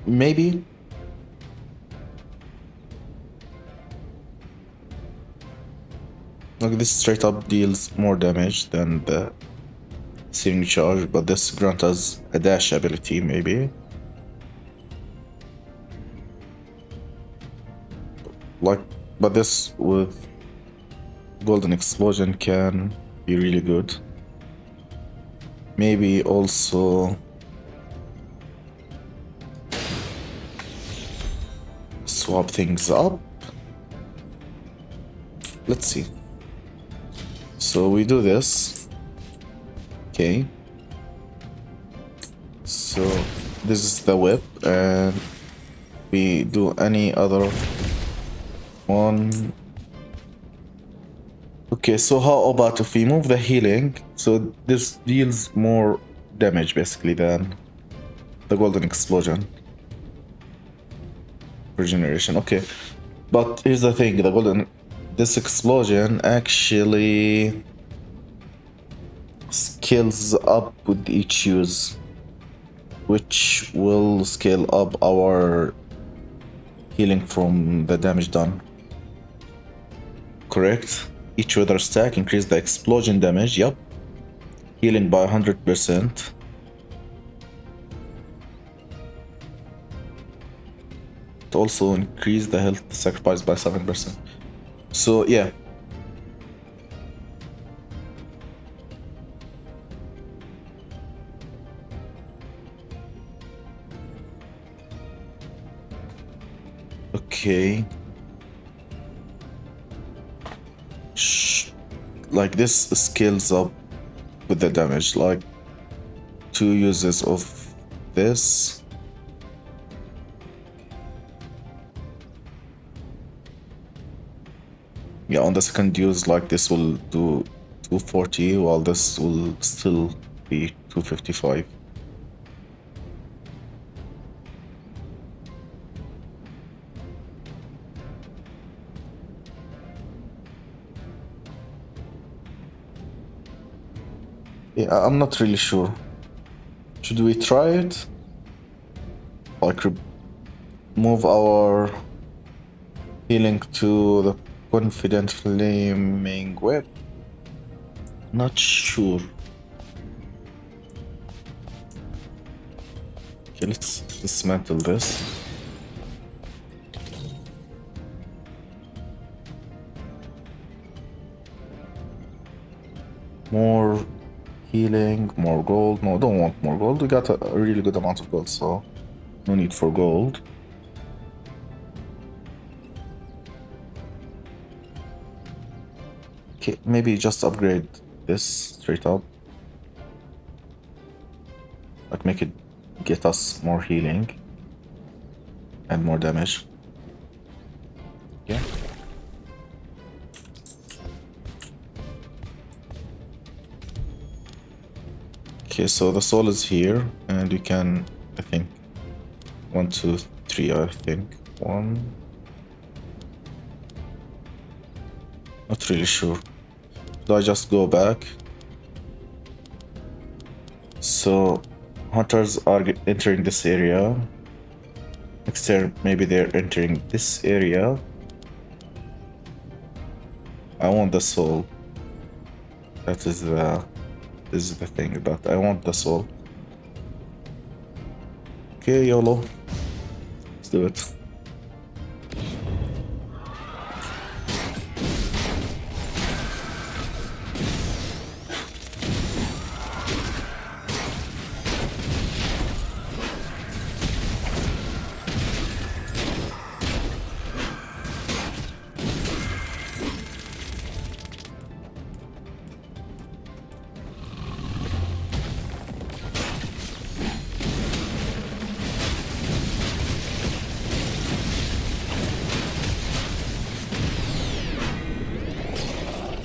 Maybe. Like, this straight up deals more damage than the searing charge, but this grants us a dash ability, maybe. Like, but this with Golden Explosion can be really good. Maybe also swap things up. Let's see. So we do this. Okay. So this is the whip, and we do any other one. Okay, so how about if we move the healing? So this deals more damage basically than the Golden Explosion. Regeneration, okay. But here's the thing, this explosion actually scales up with each use, which will scale up our healing from the damage done. Correct? Each weather stack increase the explosion damage, yep. Healing by 100%. It also increase the health sacrifice by 7%. So yeah. Okay. Like, this scales up with the damage, like 2 uses of this. Yeah, on the second use, like, this will do 240, while this will still be 255. Yeah, I'm not really sure. Should we try it? Like, move our healing to the Confident Flaming Whip? Not sure. Okay, let's dismantle this. More healing, more gold. No, don't want more gold. We got a really good amount of gold, so no need for gold. Okay, maybe just upgrade this straight up. Like, make it get us more healing and more damage. Yeah. Okay, so the soul is here, and we can, I think, 1, 2, 3, I think. 1. Not really sure. Do I just go back? So hunters are entering this area. Next turn, maybe they're entering this area. I want the soul. That is the... This is the thing, that I want the soul. Okay, YOLO. Let's do it.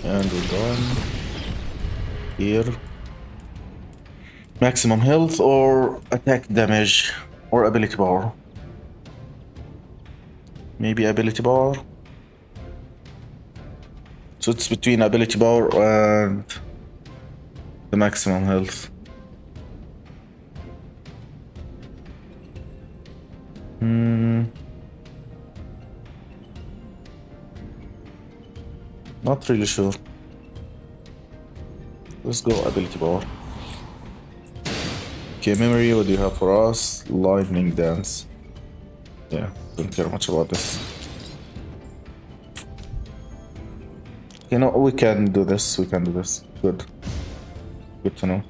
And we're done. Here. Maximum health or attack damage or ability power. Maybe ability power. So it's between ability power and the maximum health. Not really sure. Let's go ability power. Okay, memory, what do you have for us? Lightning dance. Yeah, don't care much about this. You know, we can do this. We can do this. Good. Good to know.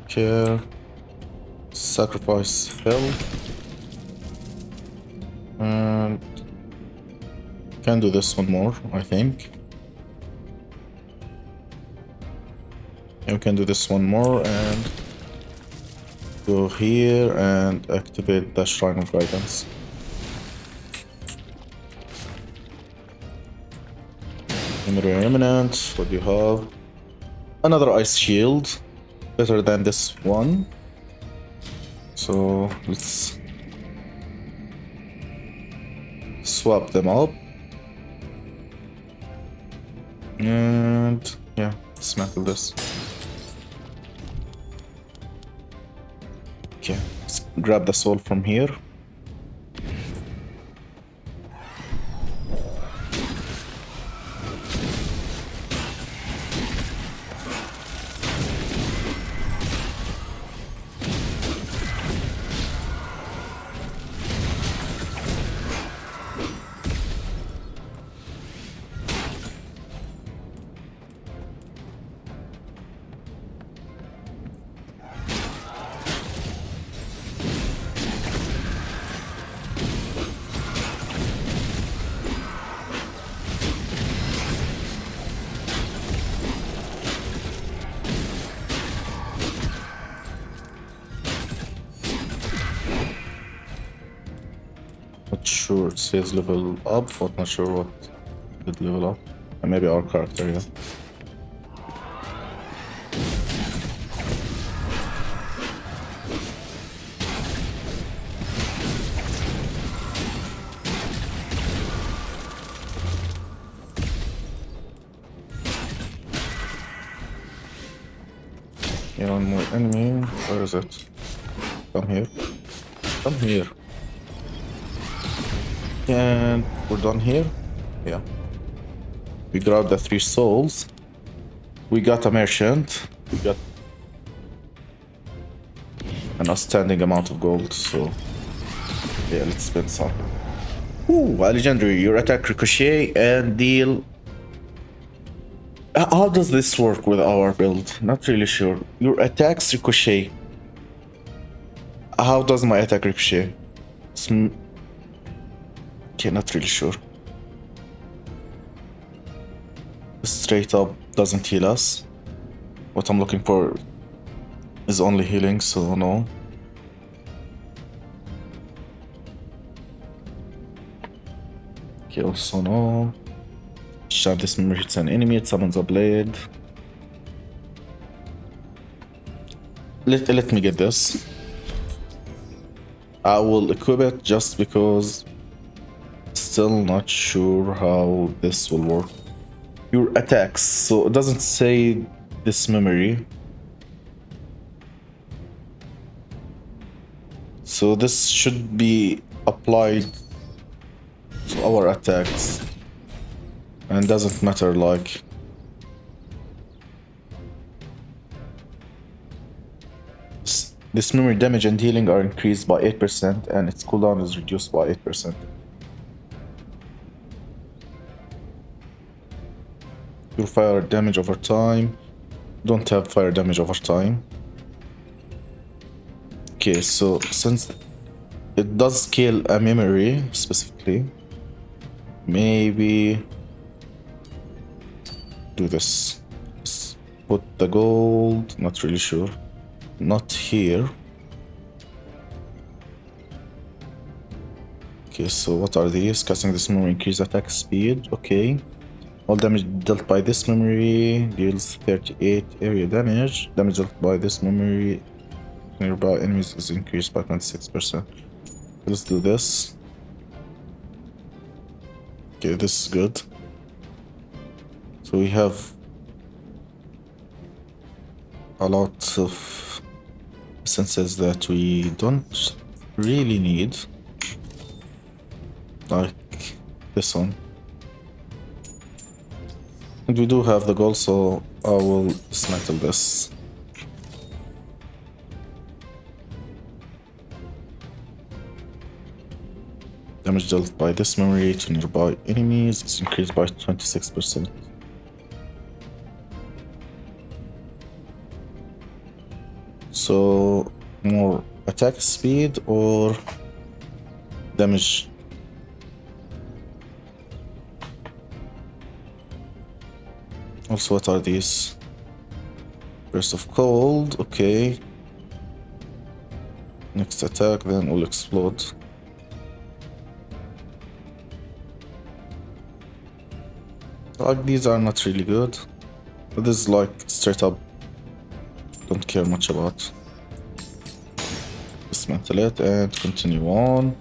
Care. Sacrifice health. And can do this one more, I think. And we can do this one more and go here and activate the Shrine of Guidance. Memory Remnant, what do you have? Another Ice Shield, better than this one. So let's swap them up. And yeah, smackle this. Okay, let's grab the soul from here. Not sure it says level up, but not sure what did level up. And maybe our character, yeah. Yeah, one more enemy. Where is it? Come here. Come here. And we're done here. Yeah. We grabbed the 3 souls. We got a merchant. We got an outstanding amount of gold, so yeah, let's spend some. Ooh, a legendary. Your attack ricochet and deal. How does this work with our build? Not really sure. Your attacks ricochet. How does my attack ricochet? Okay, not really sure. Straight up doesn't heal us. What I'm looking for is only healing, so no. Okay, also no. Shot this memory hits an enemy, it summons a blade. Let me get this. I will equip it just because still not sure how this will work. Your attacks, so it doesn't say this memory. So this should be applied to our attacks. And doesn't matter like This memory damage and healing are increased by 8% and its cooldown is reduced by 8%. Your fire damage over time. Don't have fire damage over time. Okay, so since it does scale a memory specifically, maybe do this. Just put the gold, not really sure. Not here. Okay, so what are these? Casting this memory increase attack speed. Okay. All damage dealt by this memory deals 38 area damage. Damage dealt by this memory nearby enemies is increased by 26%. Let's do this. Okay, this is good. So we have a lot of essences that we don't really need. Like this one. And we do have the gold, so I will dismantle this. Damage dealt by this memory to nearby enemies is increased by 26%. So more attack speed or damage? Also, what are these? Burst of cold, okay. Next attack, then will explode. Like, these are not really good. But this is like straight up, don't care much about. Dismantle it and continue on.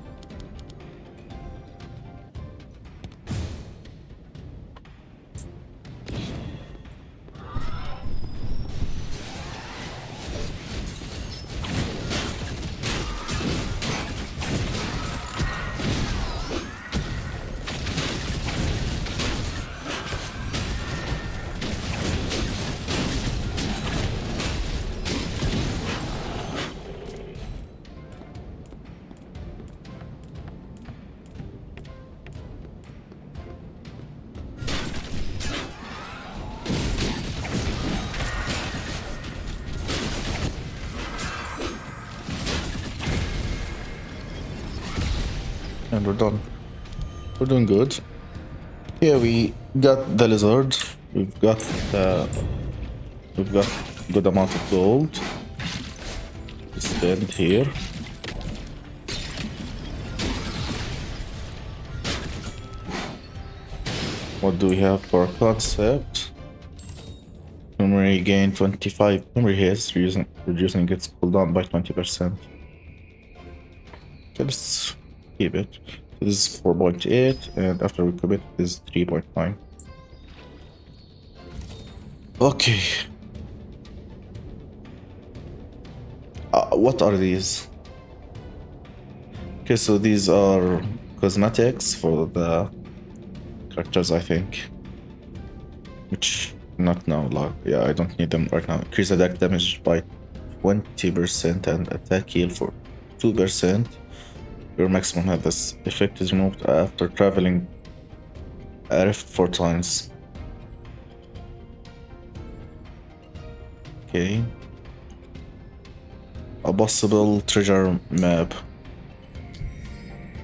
And we're done. We're doing good. Here we got the lizard. We've got good amount of gold. Spend here. What do we have for concept? Memory gain 25 memory hits, reducing its cooldown by 20%. Okay, let's keep it. This is 4.8 and after we commit this is 3.9. Okay. What are these? Okay, so these are cosmetics for the characters, I think. Which, not now, like, yeah, I don't need them right now. Increase attack damage by 20% and attack heal for 2%. Your maximum health. This effect is removed after traveling a rift 4 times. Okay. A possible treasure map.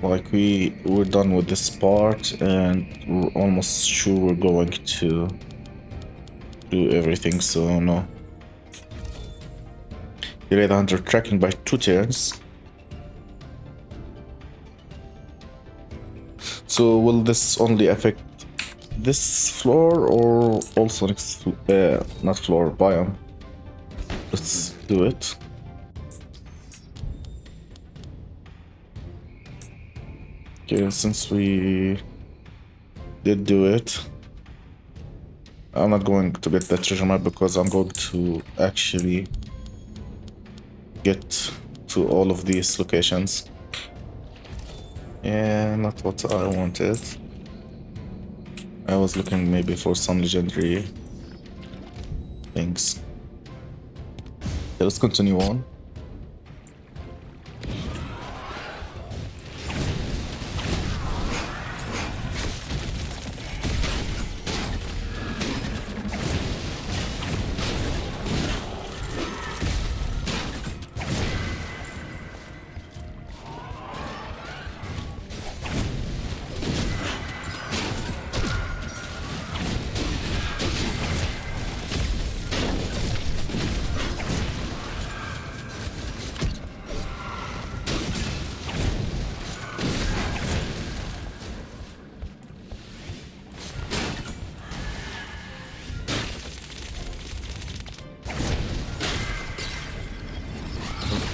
Like we're done with this part and we're almost sure we're going to do everything, so no. Delay the hunter tracking by 2 turns. So will this only affect this floor or also next, not floor, biome? Let's do it. Okay, since we did do it, I'm not going to get that treasure map because I'm going to actually get to all of these locations. Yeah, not what I wanted. I was looking maybe for some legendary things. Okay, let's continue on.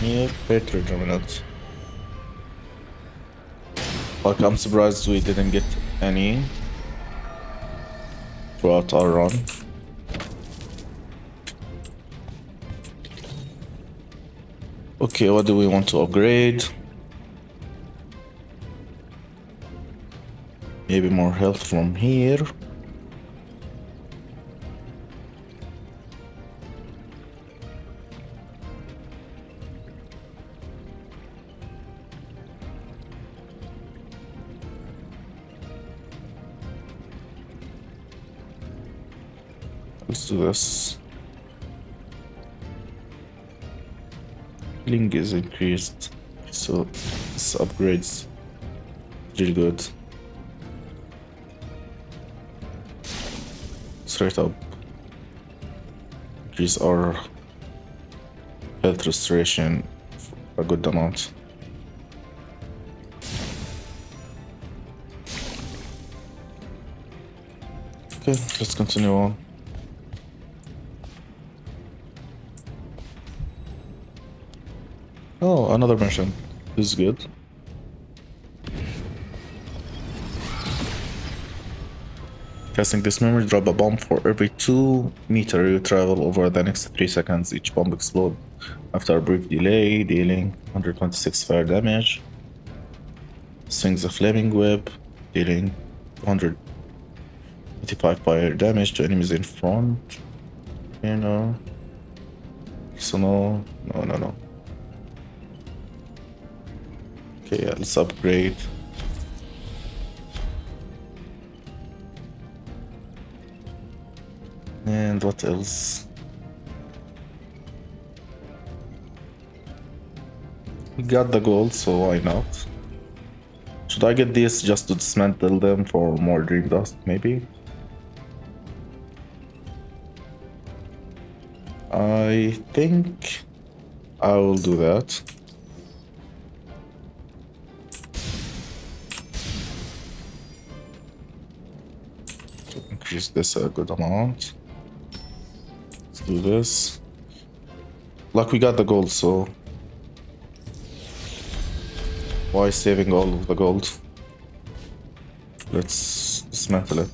here. Petri Dominant. Like, I'm surprised we didn't get any throughout our run. Okay, what do we want to upgrade? Maybe more health from here. Let's do this. Healing is increased, so this upgrades really good. Straight up increase our health restoration for a good amount. Okay, let's continue on. Oh, another mission. This is good. Casting this memory, drop a bomb for every 2 meters you travel over the next 3 seconds. Each bomb explodes after a brief delay, dealing 126 fire damage. Swings a flaming web, dealing 285 fire damage to enemies in front. You know. So no. Okay, yeah, let's upgrade. And what else? We got the gold, so why not? Should I get this just to dismantle them for more dream dust, maybe? I think I will do that. To increase this a good amount. Let's do this. Like, we got the gold, so why saving all of the gold? Let's dismantle it.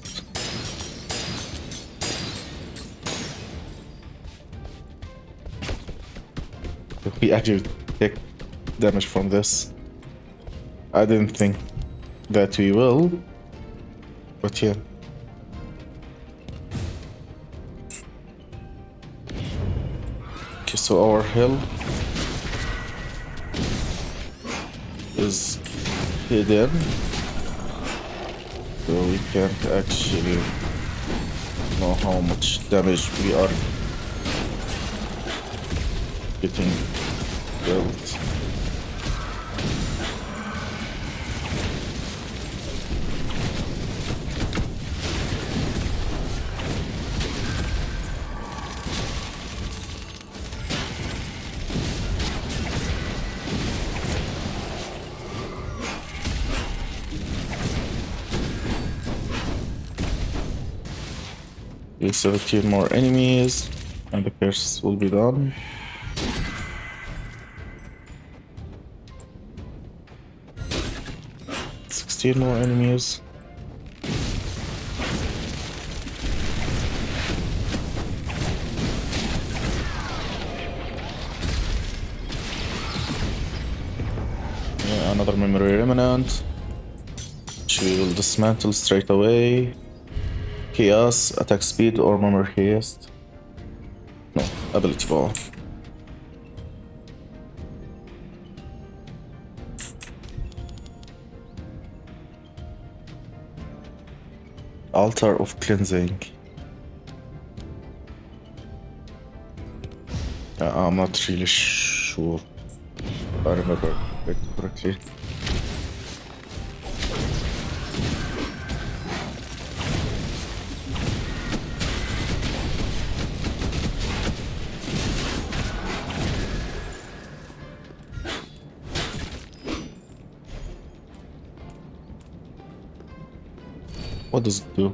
We actually take damage from this. I didn't think that we will, but yeah. Okay, so our hill is hidden, so we can't actually know how much damage we are getting built. Okay, 17 more enemies and the curse will be done. More enemies. Yeah, another memory remnant, which we will dismantle straight away. Chaos, attack speed or memory haste. No, ability ball. Altar of cleansing. I'm not really sure if I remember it correctly. What does it do?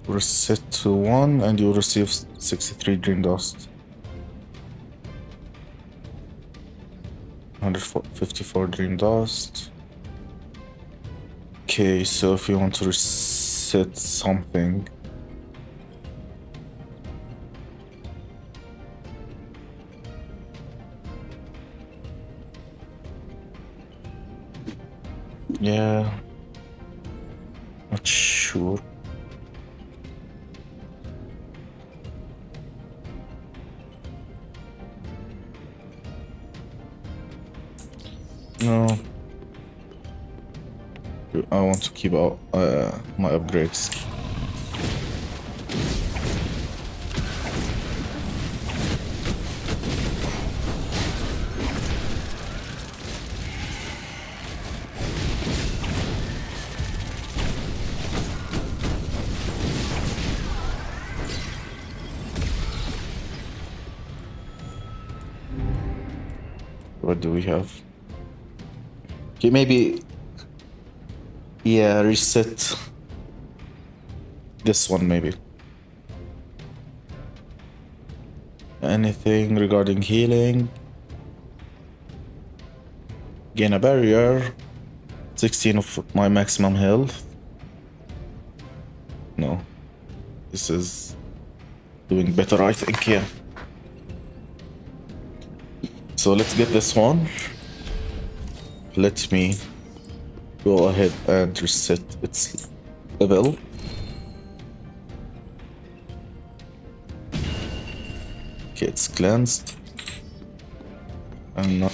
Reset to 1 and you receive 63 dream dust. 154 dream dust. Okay, so if you want to reset something, yeah, not sure. No, I want to keep out my upgrades. What do we have? Okay, maybe, yeah, reset this one maybe. Anything regarding healing? Gain a barrier. 16 of my maximum health. No, this is doing better, I think. Yeah. So let's get this one. Let me go ahead and reset its level. Okay, it's cleansed. And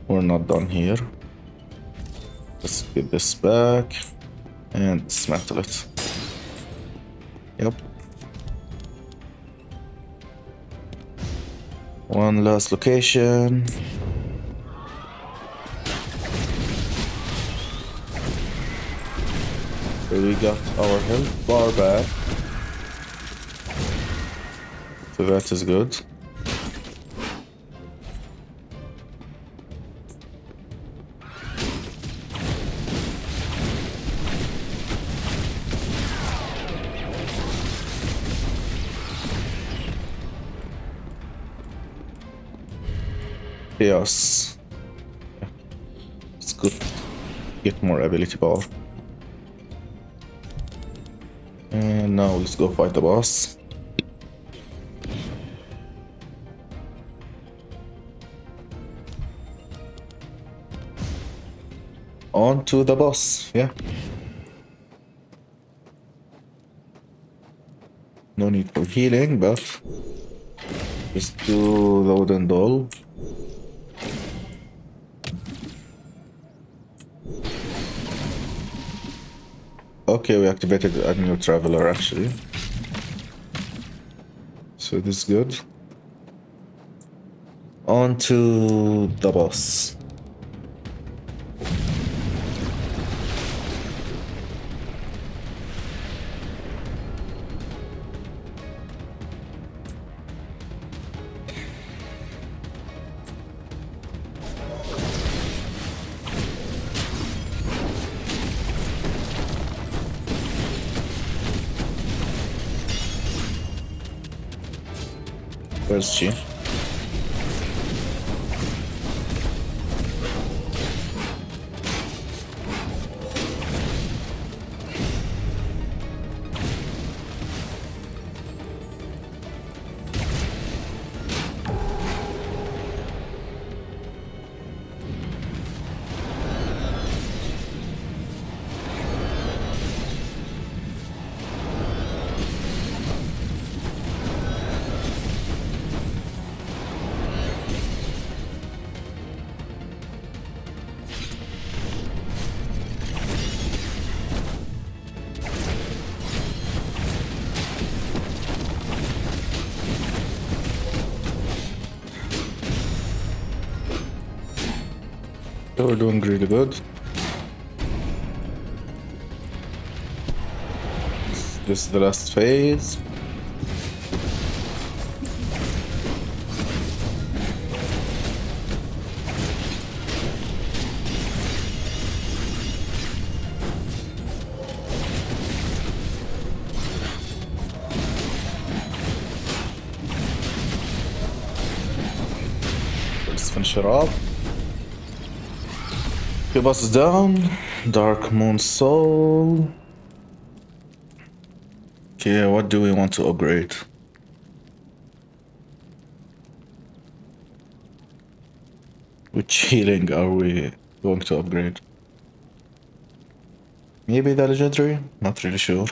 we're not done here. Let's get this back and dismantle it. Yep. One last location. So we got our health bar back. So that is good. Chaos. Yeah. It's good. Get more ability power. And now let's go fight the boss. On to the boss, yeah. No need for healing, but just do the wooden doll. Okay, we activated a new traveler actually. So this is good. On to the boss. Where's she? So we're doing really good. This is the last phase. Let's finish it off. Okay, boss is down. Dark Moon Soul. Okay, what do we want to upgrade? Which healing are we going to upgrade? Maybe the legendary? Not really sure.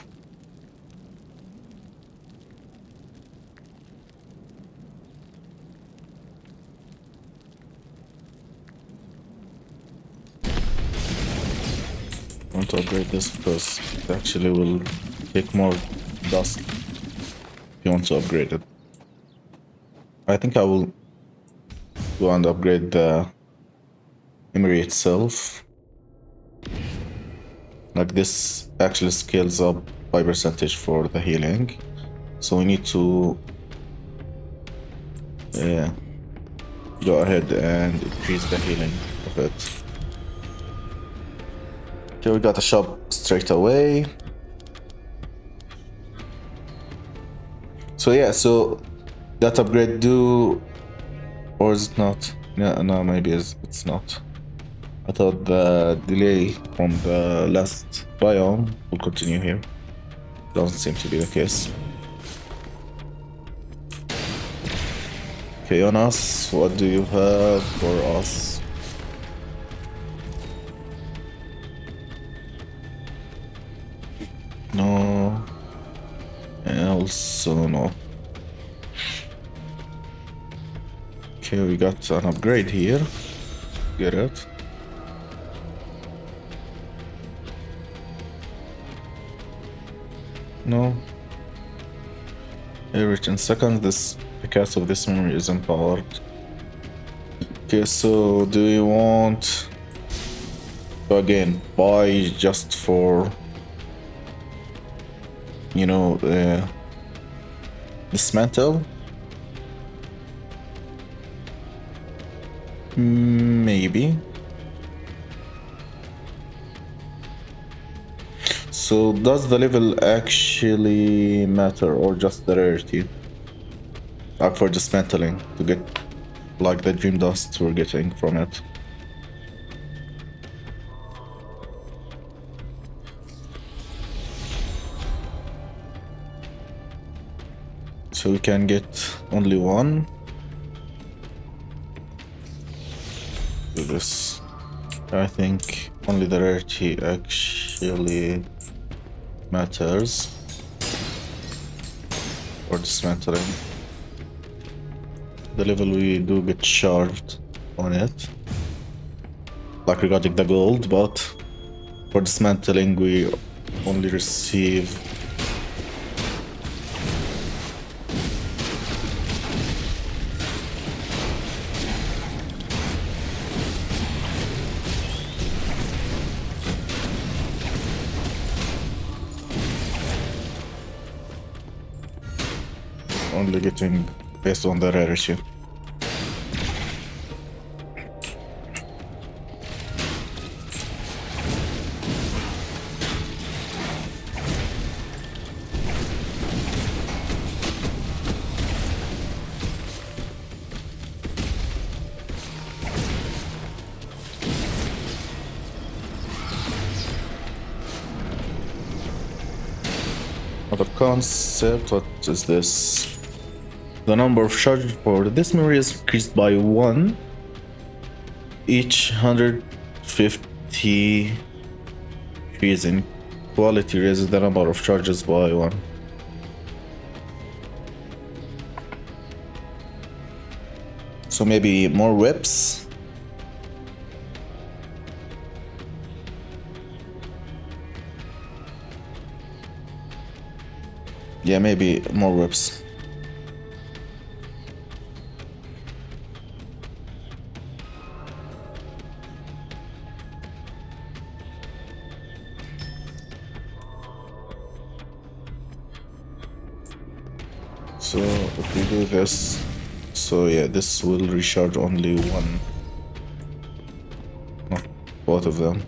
I want to upgrade this because it actually will take more dust if you want to upgrade it. I think I will go and upgrade the memory itself. Like this actually scales up by percentage for the healing. So we need to go ahead and increase the healing of it. Okay, we got a shop straight away. So yeah, so that upgrade do, or is it not? No, maybe it's not. I thought the delay from the last biome will continue here. Doesn't seem to be the case. Okay, on us, what do you have for us? No. And also no. Okay, we got an upgrade here. Get it? No. Every 10 seconds, this because of this memory is empowered. Okay, so do you want to again buy just for, you know, dismantle? Maybe. So does the level actually matter or just the rarity? Like for dismantling to get like the dream dust we're getting from it. So we can get only one. Do this. I think only the rarity actually matters for dismantling. The level we do get charged on it, like regarding the gold, but for dismantling we only receive only getting based on the rarity. Another concept, what is this? The number of charges for this memory is increased by 1. Each 150 increase in quality raises the number of charges by 1. So maybe more whips. Yeah, maybe more whips. So if we do this, so yeah, this will recharge only one, not both of them.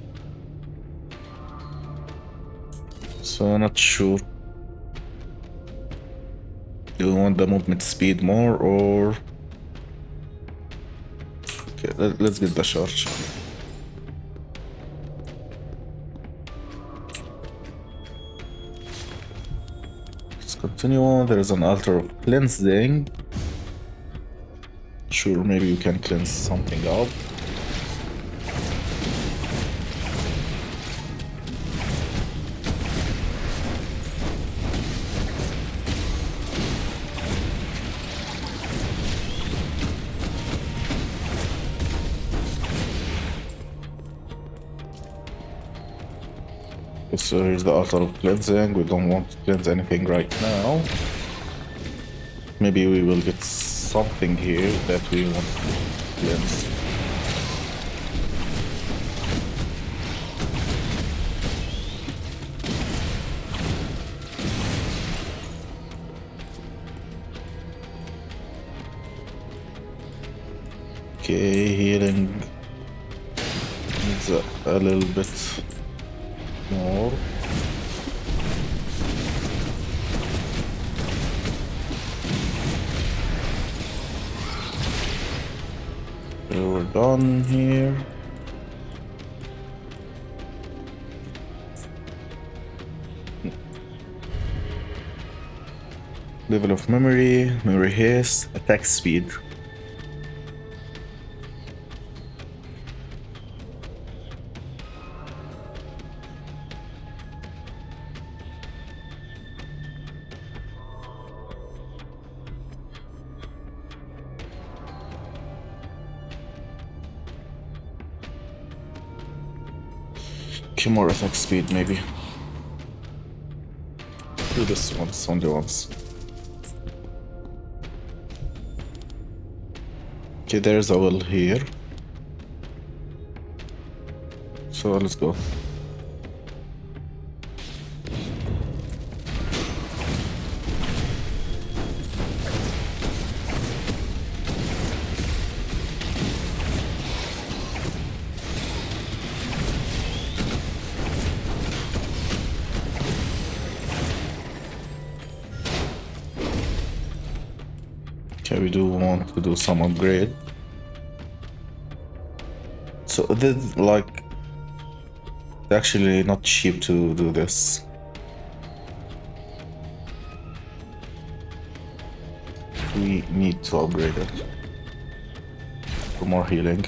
So I'm not sure. Do we want the movement speed more or? Okay, let's get the charge. continue. There is an altar of cleansing. Sure, maybe you can cleanse something up. So here's the altar of cleansing. We don't want to cleanse anything right now. Maybe we will get something here that we want to cleanse. Okay, healing needs a little bit more. Okay, we're done here. Level of memory, memory haste, attack speed. Okay, more attack speed maybe. Do this once, only once. Okay, there's a well here. So let's go. Okay, we do want to do some upgrade. So this like actually not cheap to do this. We need to upgrade it for more healing.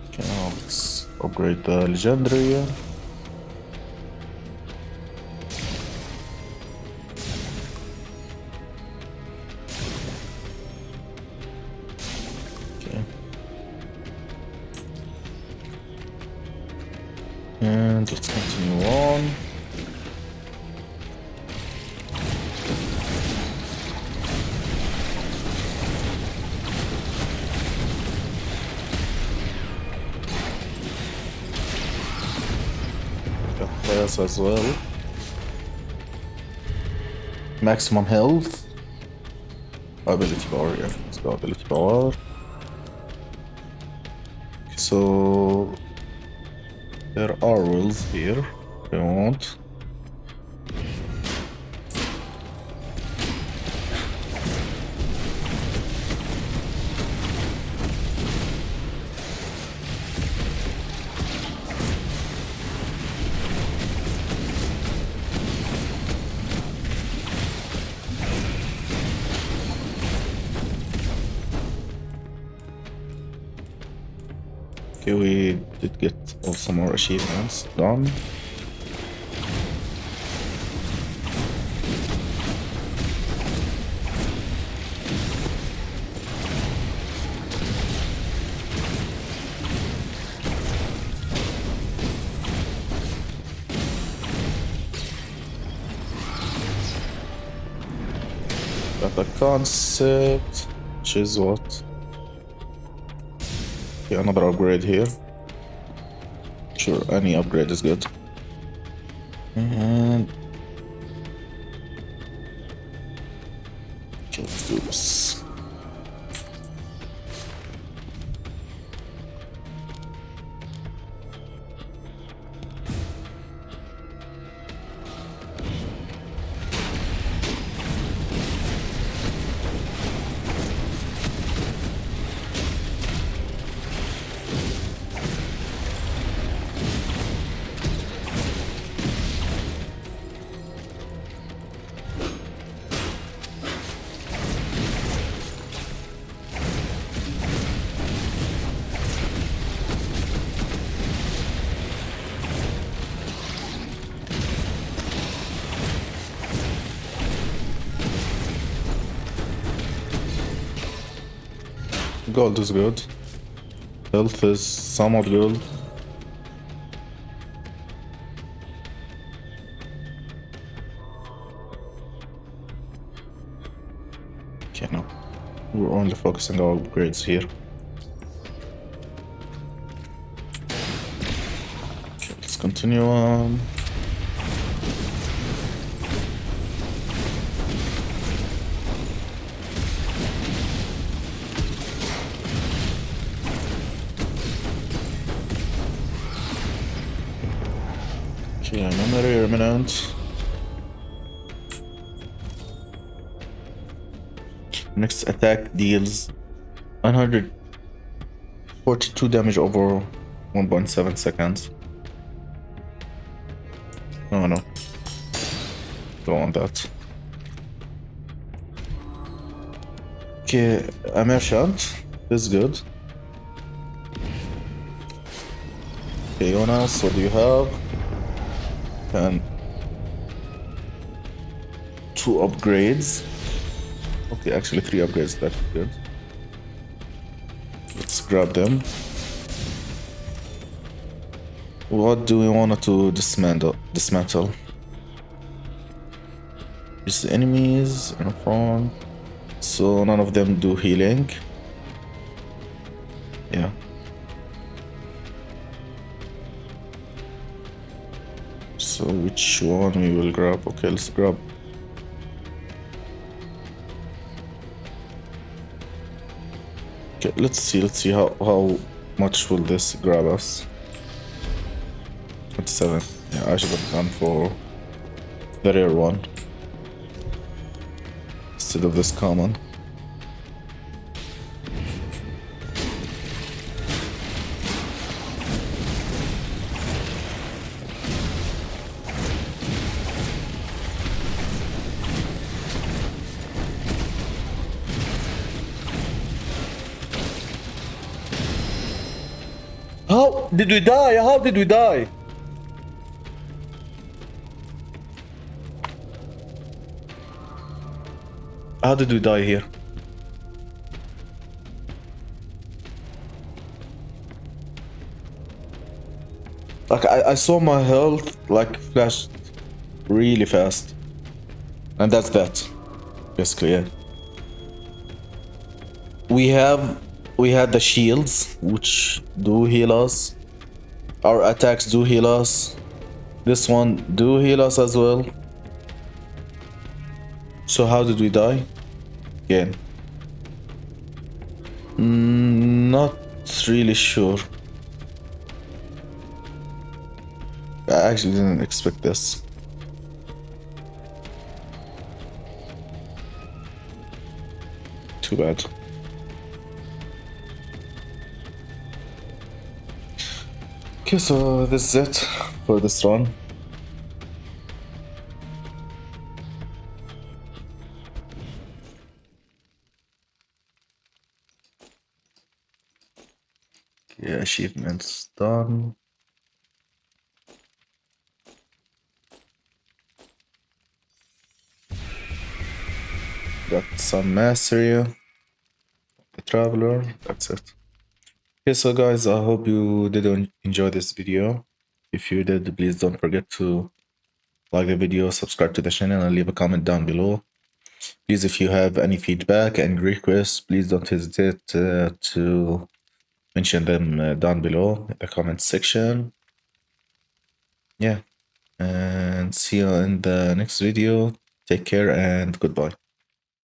Okay, now let's upgrade the legendary. And let's continue on. Got this as well. Maximum health. Ability power, yeah. Let's go ability power. So there are wells here if you want. Okay, we did get also more achievements done. Got the concept, which is what? Okay, another upgrade here. Sure, any upgrade is good. And okay, let's do this. Gold is good. Health is somewhat good. Okay, no. We're only focusing on upgrades here. Okay, let's continue on. Okay, memory remnant. Next attack deals 142 damage over 1.7 seconds. Oh no. Don't want that. Okay, a merchant. This is good. Okay, Jonas, what do you have? And 2 upgrades. Okay, actually 3 upgrades, that's good. Let's grab them. What do we want to dismantle? Just enemies in front. So none of them do healing. Yeah. So which one we will grab? Okay, let's grab. Okay, let's see how much will this grab us. 27. Yeah, I should have gone for the rare one instead of this common. How did we die? How did we die? How did we die here? Like I saw my health like flash really fast. And that's that. Basically, yeah. We had the shields which do heal us. Our attacks do heal us. This one do heal us as well. So how did we die? Again. Not really sure. I actually didn't expect this. Too bad. Okay, so this is it for this run. Yeah, achievements done. Got some mastery. The traveler. That's it. Okay, so guys, I hope you did enjoy this video. If you did, please don't forget to like the video, subscribe to the channel, and leave a comment down below. Please, if you have any feedback and requests, please don't hesitate to mention them down below in the comment section. Yeah, and see you in the next video. Take care and goodbye.